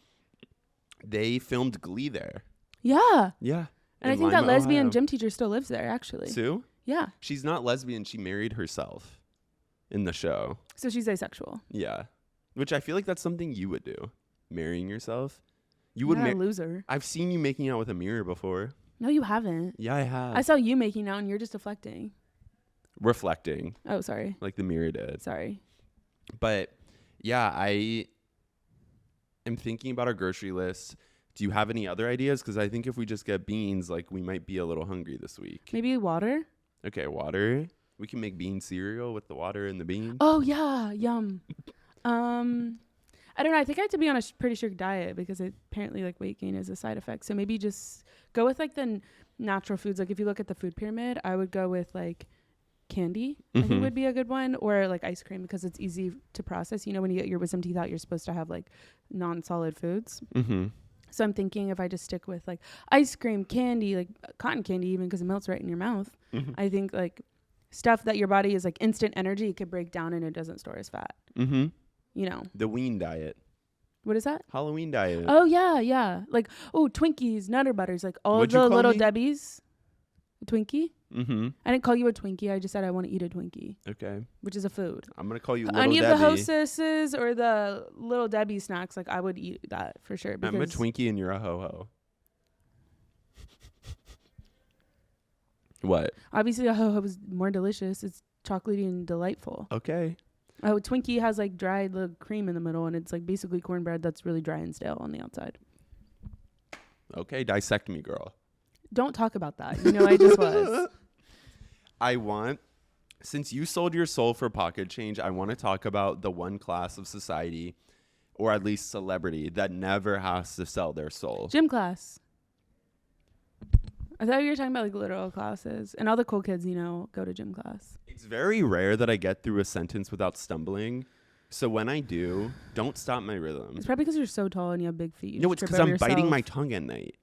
They filmed Glee there. Yeah. Yeah. And I think Lima, that lesbian Ohio. gym teacher still lives there, actually. Sue? Yeah. She's not lesbian. She married herself in the show. So she's asexual. Yeah. Which I feel like that's something you would do. Marrying yourself. You You're would a loser. I've seen you making out with a mirror before. No, you haven't. Yeah, I have. I saw you making out and you're just deflecting. Reflecting. Oh, sorry. Like the mirror did. Sorry. But yeah, I am thinking about our grocery list. Do you have any other ideas? Because I think if we just get beans, like we might be a little hungry this week. Maybe water? Okay, water. We can make bean cereal with the water and the beans. Oh, yeah. Yum. I don't know. I think I have to be on a pretty strict diet because apparently like weight gain is a side effect. So maybe just go with like the natural foods. Like if you look at the food pyramid, I would go with like candy. I think would be a good one, or like ice cream because it's easy to process. You know, when you get your wisdom teeth out, you're supposed to have like non-solid foods. So I'm thinking if I just stick with like ice cream, candy, like cotton candy, even because it melts right in your mouth. I think like stuff that your body is like instant energy, it could break down and it doesn't store as fat. You know, the wean diet. What is that? Halloween diet. Oh, yeah. Like, Twinkies, Nutter Butters, like all What'd you the call little me? Debbie's. A Twinkie? Mm-hmm. I didn't call you a Twinkie. I just said I want to eat a Twinkie. Okay. Which is a food. I'm going to call you Little Any Debbie. of the hostesses or the Little Debbie snacks, like I would eat that for sure. I'm a Twinkie and you're a ho-ho. What? Obviously, a ho-ho is more delicious. It's chocolatey and delightful. Okay. Oh, Twinkie has like dried little cream in the middle, and it's like basically cornbread that's really dry and stale on the outside. Okay, dissect me, girl. Don't talk about that. You know, I just was. Since you sold your soul for pocket change, I want to talk about the one class of society, or at least celebrity, that never has to sell their soul. Gym class. I thought you were talking about like literal classes, and all the cool kids, go to gym class. It's very rare that I get through a sentence without stumbling. So when I do, don't stop my rhythm. It's probably because you're so tall and you have big feet. No, it's because I'm biting my tongue at night.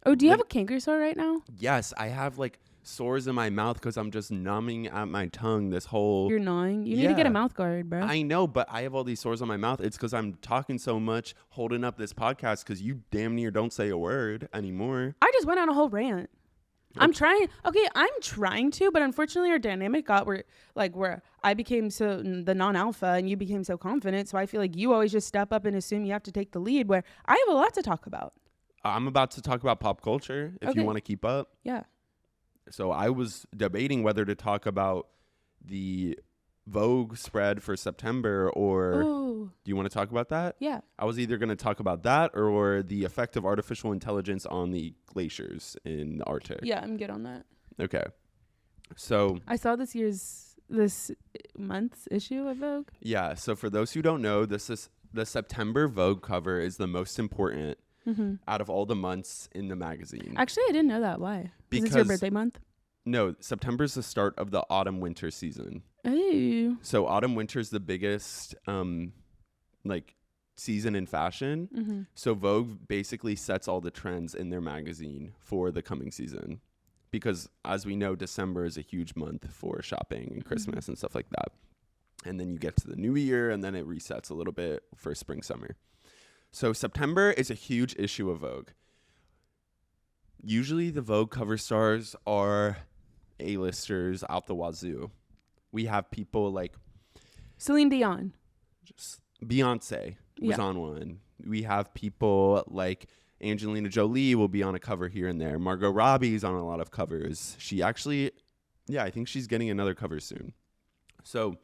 Oh, do you have a canker sore right now? Yes, I have like sores in my mouth because I'm just numbing at my tongue this whole... You're gnawing? You need to get a mouth guard, bro. I know, but I have all these sores on my mouth. It's because I'm talking so much, holding up this podcast because you damn near don't say a word anymore. I just went on a whole rant. I'm trying to, but unfortunately our dynamic got where I became the non-alpha and you became so confident. So I feel like you always just step up and assume you have to take the lead, where I have a lot to talk about. I'm about to talk about pop culture if you want to keep up. Yeah. So I was debating whether to talk about the Vogue spread for September, or do you want to talk about that? Yeah. I was either going to talk about that or the effect of artificial intelligence on the glaciers in the Arctic. Yeah, I'm good on that. Okay. So I saw this month's issue of Vogue. Yeah. So for those who don't know, this is the September Vogue cover is the most important out of all the months in the magazine. Actually, I didn't know that. Why? Because it's your birthday month? No, September's the start of the autumn-winter season. Oh. So autumn-winter is the biggest season in fashion. So Vogue basically sets all the trends in their magazine for the coming season. Because as we know, December is a huge month for shopping and Christmas and stuff like that. And then you get to the new year and then it resets a little bit for spring, summer. So September is a huge issue of Vogue. Usually the Vogue cover stars are A-listers out the wazoo. We have people like Celine Dion. Just Beyonce was on one. We have people like Angelina Jolie will be on a cover here and there. Margot Robbie's on a lot of covers. She actually, I think she's getting another cover soon. So,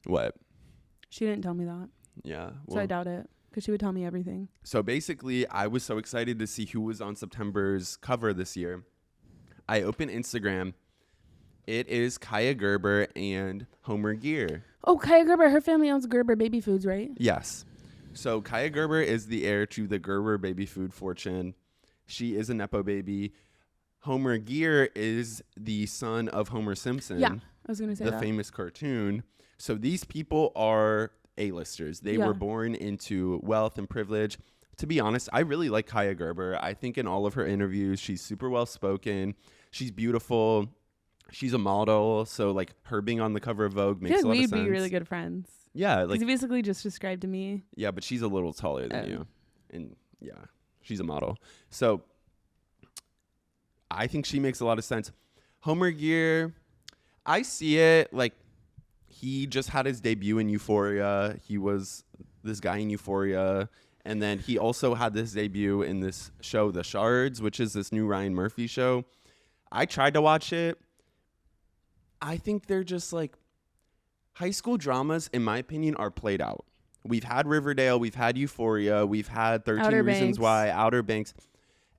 what? She didn't tell me that. Yeah. So I doubt it, because she would tell me everything. So basically, I was so excited to see who was on September's cover this year. I opened Instagram. It is Kaya Gerber and Homer Gear. Oh, Kaya Gerber. Her family owns Gerber Baby Foods, right? Yes. So Kaya Gerber is the heir to the Gerber baby food fortune. She is a nepo baby. Homer Gear is the son of Homer Simpson. Yeah, I was going to say the famous cartoon. So these people are A-listers. They were born into wealth and privilege. To be honest, I really like Kaya Gerber. I think in all of her interviews, she's super well-spoken. She's beautiful. She's a model. So like her being on the cover of Vogue makes a lot of sense. We'd be really good friends. Yeah. Like he basically just described to me. Yeah, but she's a little taller than you. And she's a model. So I think she makes a lot of sense. Homer Gear, I see it like he just had his debut in Euphoria. He was this guy in Euphoria. And then he also had this debut in this show, The Shards, which is this new Ryan Murphy show. I tried to watch it. I think they're just like high school dramas, in my opinion, are played out. We've had Riverdale. We've had Euphoria. We've had 13 Outer Reasons Banks. Why, Outer Banks.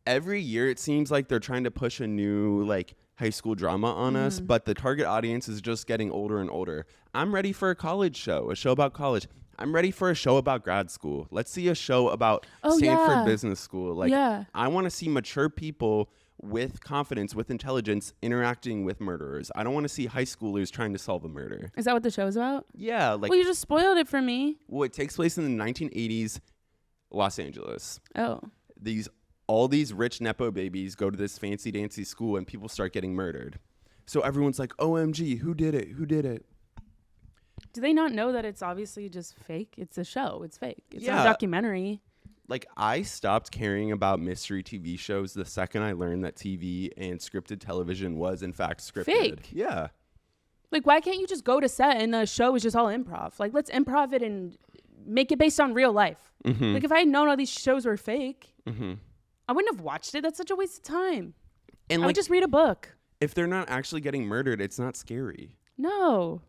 Every year, it seems like they're trying to push a new like high school drama on us, but the target audience is just getting older and older. I'm ready for a college show, a show about college. I'm ready for a show about grad school. Let's see a show about Stanford Business School. I want to see mature people with confidence, with intelligence, interacting with murderers. I don't want to see high schoolers trying to solve a murder. Is that what the show's about? Yeah. Well, you just spoiled it for me. Well, it takes place in the 1980s Los Angeles. Oh. All these rich nepo babies go to this fancy dancy school and people start getting murdered. So everyone's like, OMG, who did it? Who did it? Do they not know that it's obviously just fake? It's a show. It's fake. It's not a Yeah. documentary. Like, I stopped caring about mystery TV shows the second I learned that TV and scripted television was, in fact, scripted. Fake. Yeah. Like, why can't you just go to set and the show is just all improv? Like, let's improv it and make it based on real life. Mm-hmm. Like, if I had known all these shows were fake, Mm-hmm. I wouldn't have watched it. That's such a waste of time. And I would like, just read a book. if they're not actually getting murdered, it's not scary. No.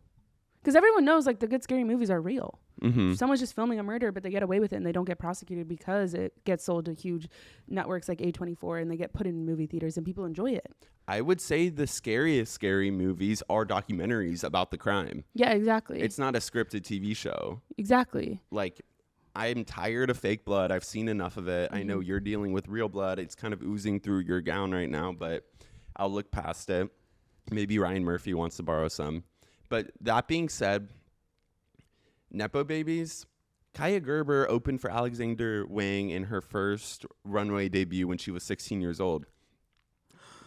Because everyone knows, like, the good scary movies are real. Mm-hmm. If someone's just filming a murder, but they get away with it and they don't get prosecuted because it gets sold to huge networks like A24 and they get put in movie theaters and people enjoy it. I would say the scariest scary movies are documentaries about the crime. Yeah, exactly. It's not a scripted TV show. Exactly. Like, I'm tired of fake blood. I've seen enough of it. I know you're dealing with real blood. It's kind of oozing through your gown right now, but I'll look past it. Maybe Ryan Murphy wants to borrow some. But that being said, Nepo babies, Kaya Gerber opened for Alexander Wang in her first runway debut when she was 16 years old.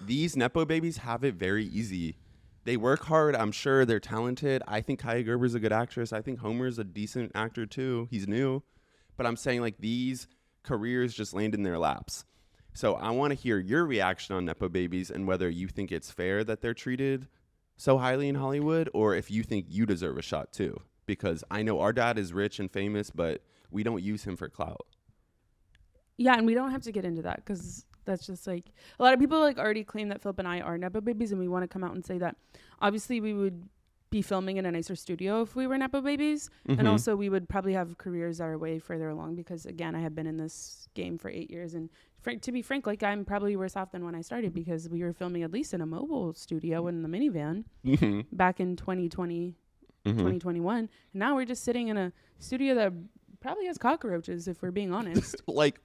These Nepo babies have it very easy. They work hard. I'm sure they're talented. I think Kaya Gerber's a good actress. I think Homer's a decent actor too. He's new. But I'm saying, like, these careers just land in their laps. So I want to hear your reaction on Nepo babies and whether you think it's fair that they're treated so highly in Hollywood, or if you think you deserve a shot too. Because I know our dad is rich and famous, but we don't use him for clout. Yeah, and we don't have to get into that because that's just like a lot of people like already claim that Phillip and I are Nepo babies, and we want to come out and say that obviously we would be filming in a nicer studio if we were Nepo babies. Mm-hmm. And also we would probably have careers that are way further along because, again, I have been in this game for 8 years. And to be frank, like, I'm probably worse off than when I started because we were filming at least in a mobile studio in the minivan back in 2020, 2021. And now we're just sitting in a studio that probably has cockroaches, if we're being honest. Like,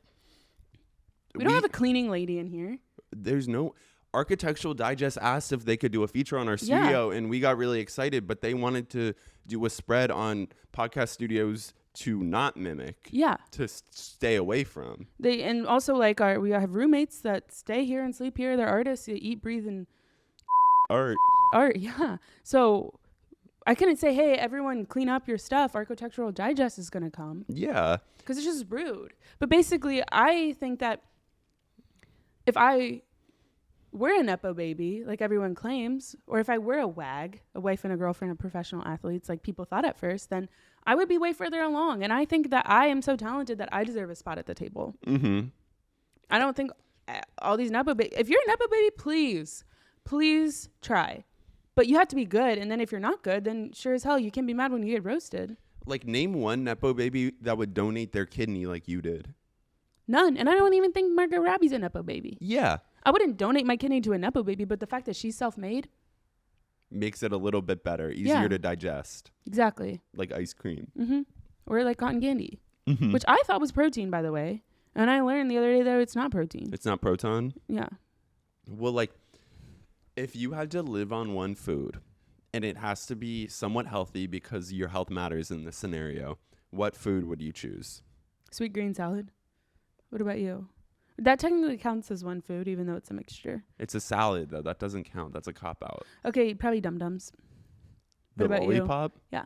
we don't have a cleaning lady in here. There's no... Architectural Digest asked if they could do a feature on our studio, and we got really excited, but they wanted to do a spread on podcast studios to not mimic. Yeah. To stay away from. And also, like, we have roommates that stay here and sleep here. They're artists. They eat, breathe, and Art, yeah. So I couldn't say, hey, everyone clean up your stuff. Architectural Digest is going to come. Yeah. Because it's just rude. But basically, I think that if I were a Nepo baby, like everyone claims, or if I were a WAG, a wife and a girlfriend of professional athletes, like people thought at first, then I would be way further along. And I think that I am so talented that I deserve a spot at the table. Mm-hmm. I don't think all these Nepo babies, if you're a Nepo baby, please try. But you have to be good. And then if you're not good, then sure as hell, you can be mad when you get roasted. Like, name one Nepo baby that would donate their kidney like you did. None. And I don't even think Margot Robbie's a Nepo baby. Yeah. I wouldn't donate my kidney to a Nepo baby, but the fact that she's self-made makes it a little bit better, easier to digest. Exactly. Like ice cream. Mm-hmm. Or like cotton candy, which I thought was protein, by the way. And I learned the other day that it's not protein. It's not proton? Yeah. Well, like, if you had to live on one food and it has to be somewhat healthy because your health matters in this scenario, what food would you choose? Sweet green salad. What about you? That technically counts as one food, even though it's a mixture. It's a salad, though. That doesn't count. That's a cop-out. Okay, probably Dum-Dums. The What about lollipop? you? Yeah.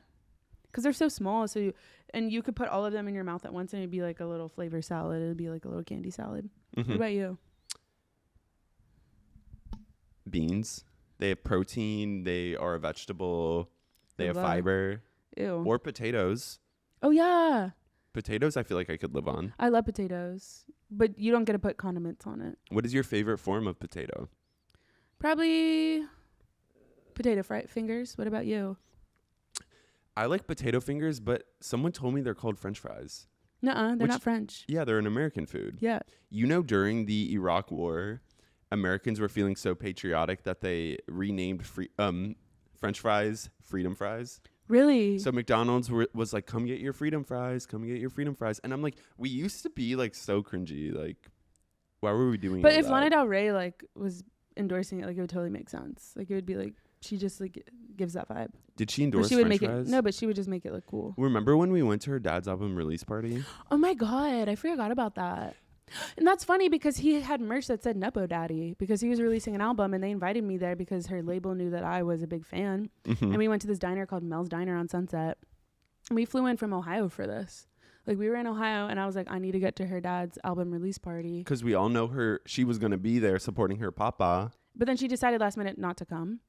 Because they're so small, and you could put all of them in your mouth at once, and it'd be like a little flavor salad. It'd be like a little candy salad. Mm-hmm. What about you? Beans. They have protein. They are a vegetable. They have fiber. Ew. Or potatoes. Oh, yeah. Potatoes, I feel like I could live on. I love potatoes, but you don't get to put condiments on it. What is your favorite form of potato? Probably potato fingers. What about you? I like potato fingers, but someone told me they're called French fries. Nuh-uh, they're not French. Yeah, they're an American food. Yeah. You know, during the Iraq War, Americans were feeling so patriotic that they renamed French fries Freedom Fries. Really? So McDonald's was like, come get your freedom fries. Come get your freedom fries. And I'm like, we used to be like so cringy. Like, why were we doing But all if that? Lana Del Rey like was endorsing it, like it would totally make sense. Like it would be like, she just like gives that vibe. Did she endorse she would French make fries? it. No, but she would just make it look cool. Remember when we went to her dad's album release party? Oh my God, I forgot about that. And that's funny because he had merch that said Nepo Daddy because he was releasing an album and they invited me there because her label knew that I was a big fan. And we went to this diner called Mel's Diner on Sunset. And we flew in from Ohio for this. Like we were in Ohio and I was like, I need to get to her dad's album release party. Because we all know she was going to be there supporting her papa. But then she decided last minute not to come.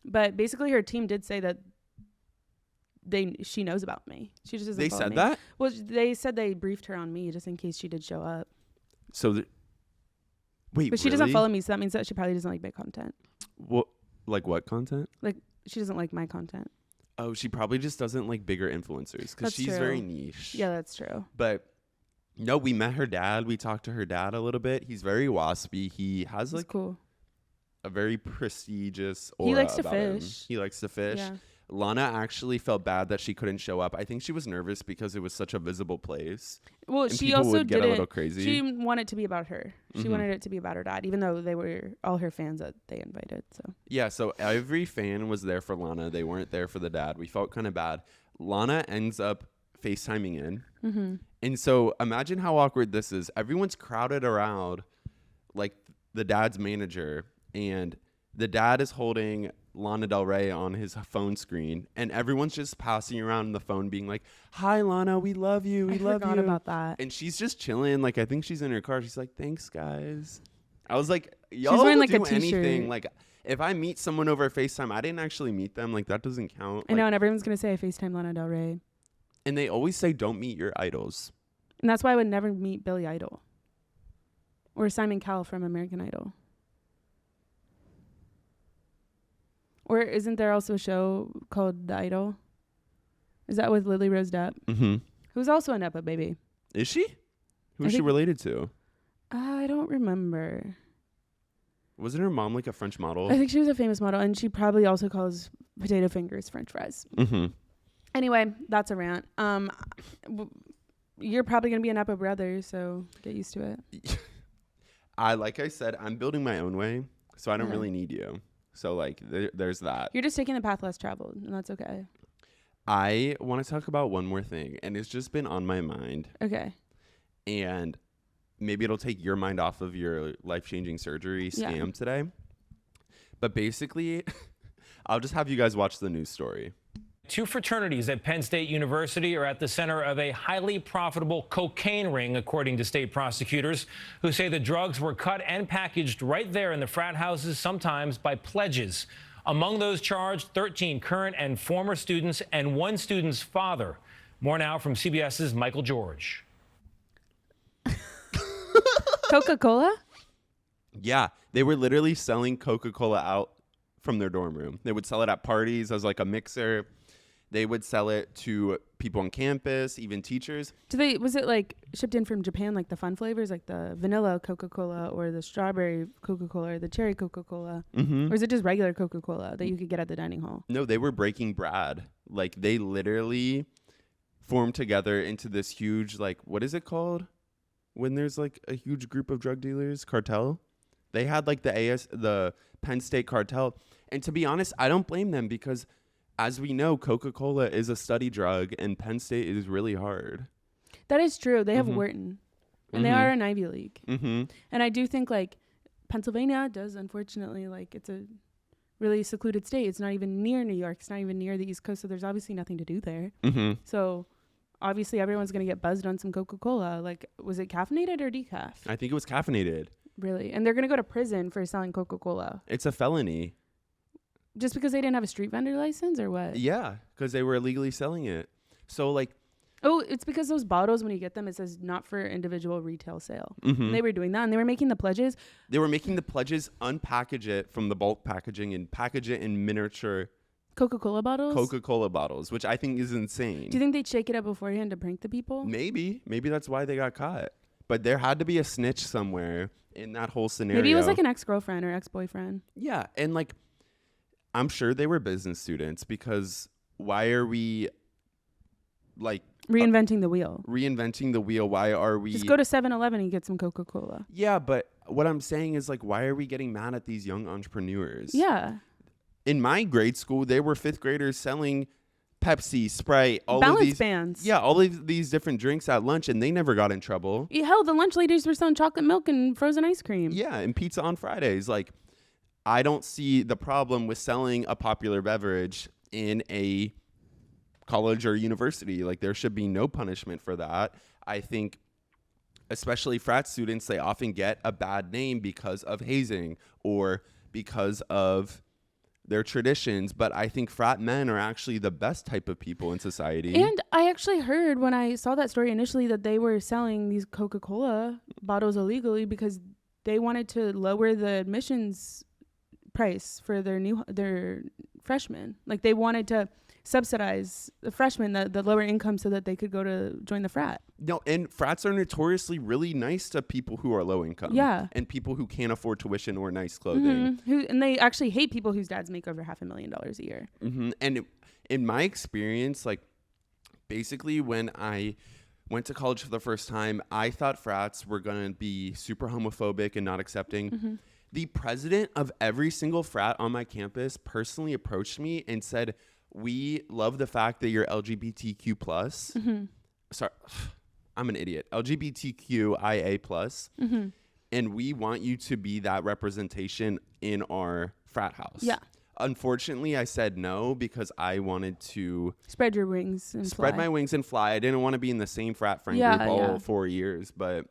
But basically her team did say that she knows about me. She just doesn't They follow said me. that? Well, they said they briefed her on me just in case she did show up. So, wait, but she really? doesn't follow me, so that means that she probably doesn't like my content. Well, like what content? Like she doesn't like my content. Oh, she probably just doesn't like bigger influencers because she's very niche. Yeah, that's true. But no, we met her dad. We talked to her dad a little bit. He's very waspy. He has like cool. a very prestigious aura. He likes to about him. fish. He likes to fish. Yeah. Lana actually felt bad that she couldn't show up. I think she was nervous because it was such a visible place. Well, and she people also would get a little crazy. She wanted it to be about her. She wanted it to be about her dad, even though they were all her fans that they invited. So yeah, so every fan was there for Lana. They weren't there for the dad. We felt kind of bad. Lana ends up FaceTiming in. And so imagine how awkward this is. Everyone's crowded around like the dad's manager, and the dad is holding Lana Del Rey on his phone screen, and everyone's just passing around the phone being like, hi Lana, we love you, we love you. I forgot about that. And she's just chilling. Like I think she's in her car. She's like, thanks guys. I was like, y'all wearing like do a t-shirt. anything. Like if I meet someone over FaceTime, I didn't actually meet them. Like that doesn't count. I know, and everyone's gonna say I FaceTime Lana Del Rey. And they always say don't meet your idols. And that's why I would never meet Billy Idol or Simon Cowell from American Idol. Or isn't there also a show called The Idol? Is that with Lily Rose Depp? Who's also a Nepo baby. Is she? Who is she related to? I don't remember. Wasn't her mom like a French model? I think she was a famous model, and she probably also calls potato fingers French fries. Anyway, that's a rant. You're probably going to be a Nepo brother, so get used to it. Like I said, I'm building my own way, so I don't really need you. So, like, there's that. You're just taking the path less traveled, and that's okay. I want to talk about one more thing, and it's just been on my mind. Okay. And maybe it'll take your mind off of your life-changing surgery scam today. But basically, I'll just have you guys watch the news story. Two fraternities at Penn State University are at the center of a highly profitable cocaine ring, according to state prosecutors, who say the drugs were cut and packaged right there in the frat houses, sometimes by pledges. Among those charged, 13 current and former students and one student's father. More now from CBS's Michael George. Coca-Cola? Yeah, they were literally selling Coca-Cola out from their dorm room. They would sell it at parties as like a mixer. They would sell it to people on campus, even teachers. Was it like shipped in from Japan, like the fun flavors, like the vanilla Coca-Cola or the strawberry Coca-Cola or the cherry Coca-Cola? Or is it just regular Coca-Cola that you could get at the dining hall? No, they were breaking bread. Like they literally formed together into this huge, like, what is it called? When there's like a huge group of drug dealers, cartel. They had like the Penn State cartel. And to be honest, I don't blame them because as we know, Coca-Cola is a study drug and Penn State is really hard. That is true. They have Wharton and they are an Ivy League. And I do think like Pennsylvania does, unfortunately, like it's a really secluded state. It's not even near New York. It's not even near the East Coast. So there's obviously nothing to do there. So obviously everyone's going to get buzzed on some Coca-Cola. Like, was it caffeinated or decaf? I think it was caffeinated. Really? And they're going to go to prison for selling Coca-Cola. It's a felony. Just because they didn't have a street vendor license or what? Yeah, because they were illegally selling it. So like... Oh, it's because those bottles, when you get them, it says not for individual retail sale. And they were doing that, and they were making the pledges. They were making the pledges, unpackage it from the bulk packaging, and package it in miniature... Coca-Cola bottles? Coca-Cola bottles, which I think is insane. Do you think they'd shake it up beforehand to prank the people? Maybe. Maybe that's why they got caught. But there had to be a snitch somewhere in that whole scenario. Maybe it was like an ex-girlfriend or ex-boyfriend. Yeah, and like... I'm sure they were business students because why are we like reinventing the wheel? Reinventing the wheel. Why are we just go to 7-Eleven and get some Coca-Cola? Yeah, but what I'm saying is like, why are we getting mad at these young entrepreneurs? Yeah. In my grade school, they were 5th graders selling Pepsi, Sprite, all balance of these bands. Yeah, all of these different drinks at lunch, and they never got in trouble. Hell, the lunch ladies were selling chocolate milk and frozen ice cream. Yeah, and pizza on Fridays. Like, I don't see the problem with selling a popular beverage in a college or university. Like, there should be no punishment for that. I think, especially frat students, they often get a bad name because of hazing or because of their traditions, but I think frat men are actually the best type of people in society. And I actually heard when I saw that story initially that they were selling these Coca-Cola bottles illegally because they wanted to lower the admissions price for their freshmen. Like, they wanted to subsidize the freshmen, the lower income, so that they could go to join the frat. No, and frats are notoriously really nice to people who are low income. Yeah. And people who can't afford tuition or nice clothing. And they actually hate people whose dads make over $500,000 a year. And in my experience, like, basically when I went to college for the first time, I thought frats were going to be super homophobic and not accepting. The president of every single frat on my campus personally approached me and said, "We love the fact that you're LGBTQ plus." Sorry, I'm an idiot. LGBTQIA plus. And we want you to be that representation in our frat house. Yeah. Unfortunately, I said no because I wanted to spread your wings and spread fly. my wings and fly. I didn't want to be in the same frat friend Yeah, group all yeah. 4 years. But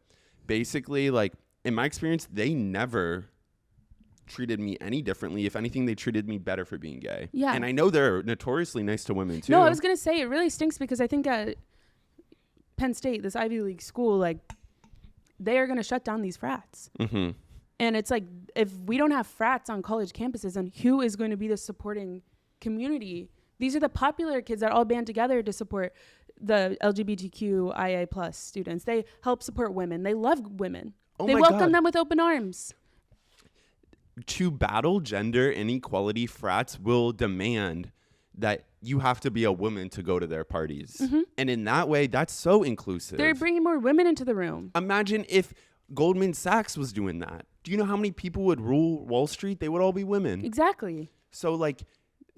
basically, like, in my experience, they never treated me any differently. If anything, they treated me better for being gay. Yeah. And I know they're notoriously nice to women too. No, I was going to say it really stinks because I think at Penn State, this Ivy League school, like, they are going to shut down these frats. And it's like, if we don't have frats on college campuses, then who is going to be the supporting community? These are the popular kids that all band together to support the LGBTQIA plus students. They help support women. They love women. They welcome them with open arms. To battle gender inequality, frats will demand that you have to be a woman to go to their parties. And in that way, that's so inclusive. They're bringing more women into the room. Imagine if Goldman Sachs was doing that. Do you know how many people would rule Wall Street? They would all be women. Exactly. So, like...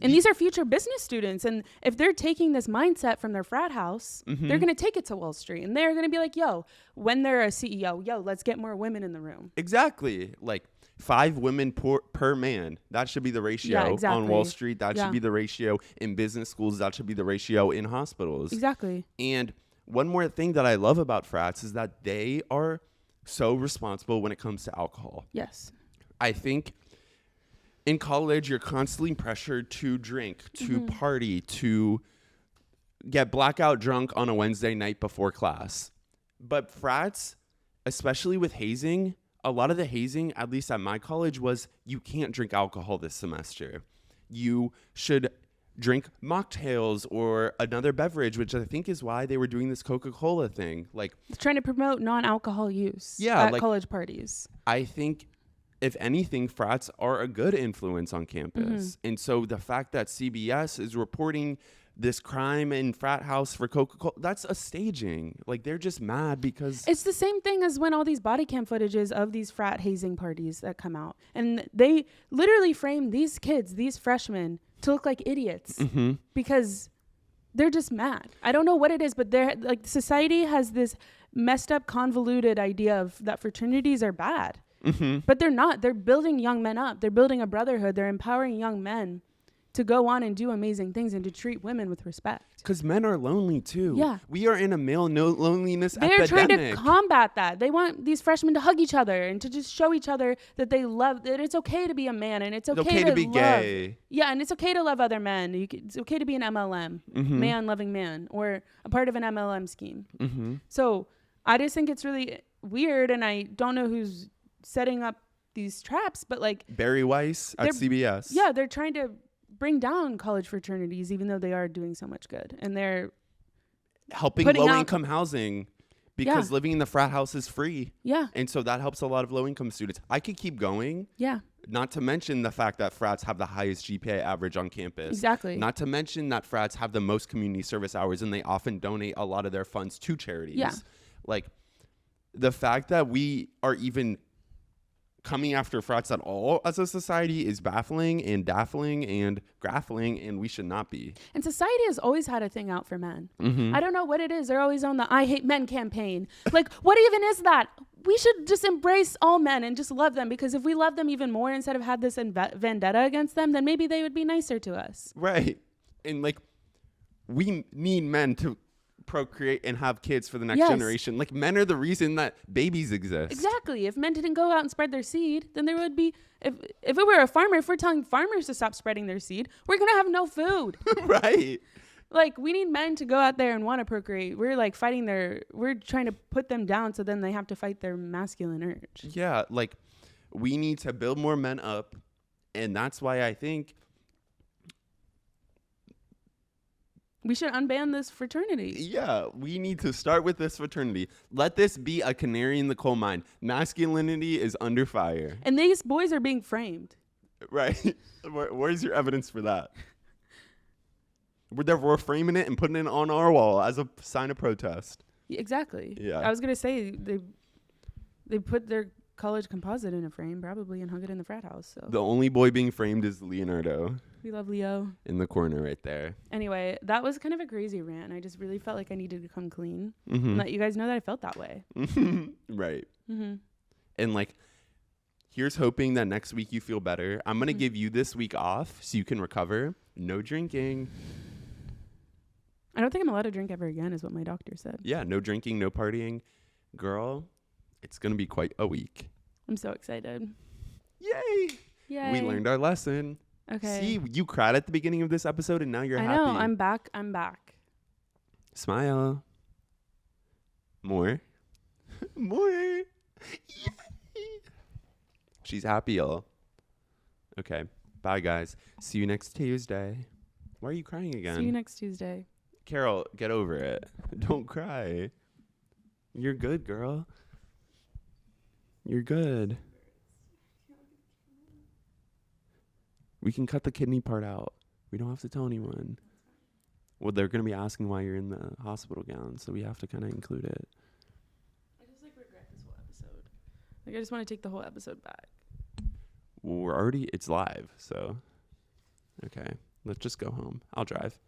And these are future business students. And if they're taking this mindset from their frat house, they're going to take it to Wall Street. And they're going to be like, yo, when they're a CEO, yo, let's get more women in the room. Exactly. Like, 5 women per man. That should be the ratio on Wall Street. That should be the ratio in business schools. That should be the ratio in hospitals. Exactly. And one more thing that I love about frats is that they are so responsible when it comes to alcohol. Yes. I think in college, you're constantly pressured to drink, to party, to get blackout drunk on a Wednesday night before class. But frats, especially with hazing, a lot of the hazing, at least at my college, was you can't drink alcohol this semester. You should drink mocktails or another beverage, which I think is why they were doing this Coca-Cola thing. Like, trying to promote non-alcohol use at college parties. I think, if anything, frats are a good influence on campus. And so the fact that CBS is reporting this crime in frat house for Coca-Cola, that's a staging. Like, they're just mad because... It's the same thing as when all these body cam footages of these frat hazing parties that come out. And they literally frame these kids, these freshmen, to look like idiots because they're just mad. I don't know what it is, but they're like, society has this messed up, convoluted idea of that fraternities are bad. But they're not. They're building young men up. They're building a brotherhood. They're empowering young men to go on and do amazing things and to treat women with respect. Because men are lonely too. Yeah. We are in a male loneliness They're epidemic. trying to combat that. They want these freshmen to hug each other and to just show each other that they love, that it's okay to be a man and it's okay to be love. gay. Yeah, and it's okay to love other men. It's okay to be an MLM, man loving man, or a part of an MLM scheme. So I just think it's really weird, and I don't know who's setting up these traps, but like Barry Weiss at CBS. Yeah, they're trying to bring down college fraternities, even though they are doing so much good, and they're helping low-income housing because living in the frat house is free. Yeah, and so that helps a lot of low-income students. I could keep going. Yeah. Not to mention the fact that frats have the highest GPA average on campus. Exactly. Not to mention that frats have the most community service hours, and they often donate a lot of their funds to charities. Yeah. Like, the fact that we are even coming after frats at all as a society is baffling and daffling and graffling, and we should not be. And society has always had a thing out for men. I don't know what it is. They're always on the I hate men campaign. Like, what even is that? We should just embrace all men and just love them, because if we love them even more instead of had this vendetta against them, then maybe they would be nicer to us. Right. And like, we need men to procreate and have kids for the next generation. Like, men are the reason that babies exist. Exactly. If men didn't go out and spread their seed, then there would be, if it were a farmer, if we're telling farmers to stop spreading their seed, we're going to have no food. Right. Like, we need men to go out there and want to procreate. We're like we're trying to put them down so then they have to fight their masculine urge. Yeah. Like, we need to build more men up. And that's why I think we should unban this fraternity. Yeah, we need to start with this fraternity. Let this be a canary in the coal mine. Masculinity is under fire. And these boys are being framed. Right. Where's your evidence for that? We're framing it and putting it on our wall as a sign of protest. Exactly. Yeah. I was going to say they put their college composite in a frame probably and hung it in the frat house. So The only boy being framed is Leonardo. We love Leo. In the corner right there. Anyway, that was kind of a crazy rant. I just really felt like I needed to come clean and let you guys know that I felt that way. Right. And like, here's hoping that next week you feel better. I'm going to give you this week off so you can recover. No drinking. I don't think I'm allowed to drink ever again is what my doctor said. Yeah, no drinking, no partying. Girl, it's going to be quite a week. I'm so excited. Yay. We learned our lesson. Okay. See, you cried at the beginning of this episode and now you're happy. I know. I'm back. Smile. More. More. Yay. She's happy, y'all. Okay. Bye, guys. See you next Tuesday. Why are you crying again? See you next Tuesday. Carol, get over it. Don't cry. You're good, girl. You're good. We can cut the kidney part out. We don't have to tell anyone. Well, they're going to be asking why you're in the hospital gown, so we have to kind of include it. I just regret this whole episode. I just want to take the whole episode back. Well, it's live, so. Okay, let's just go home. I'll drive.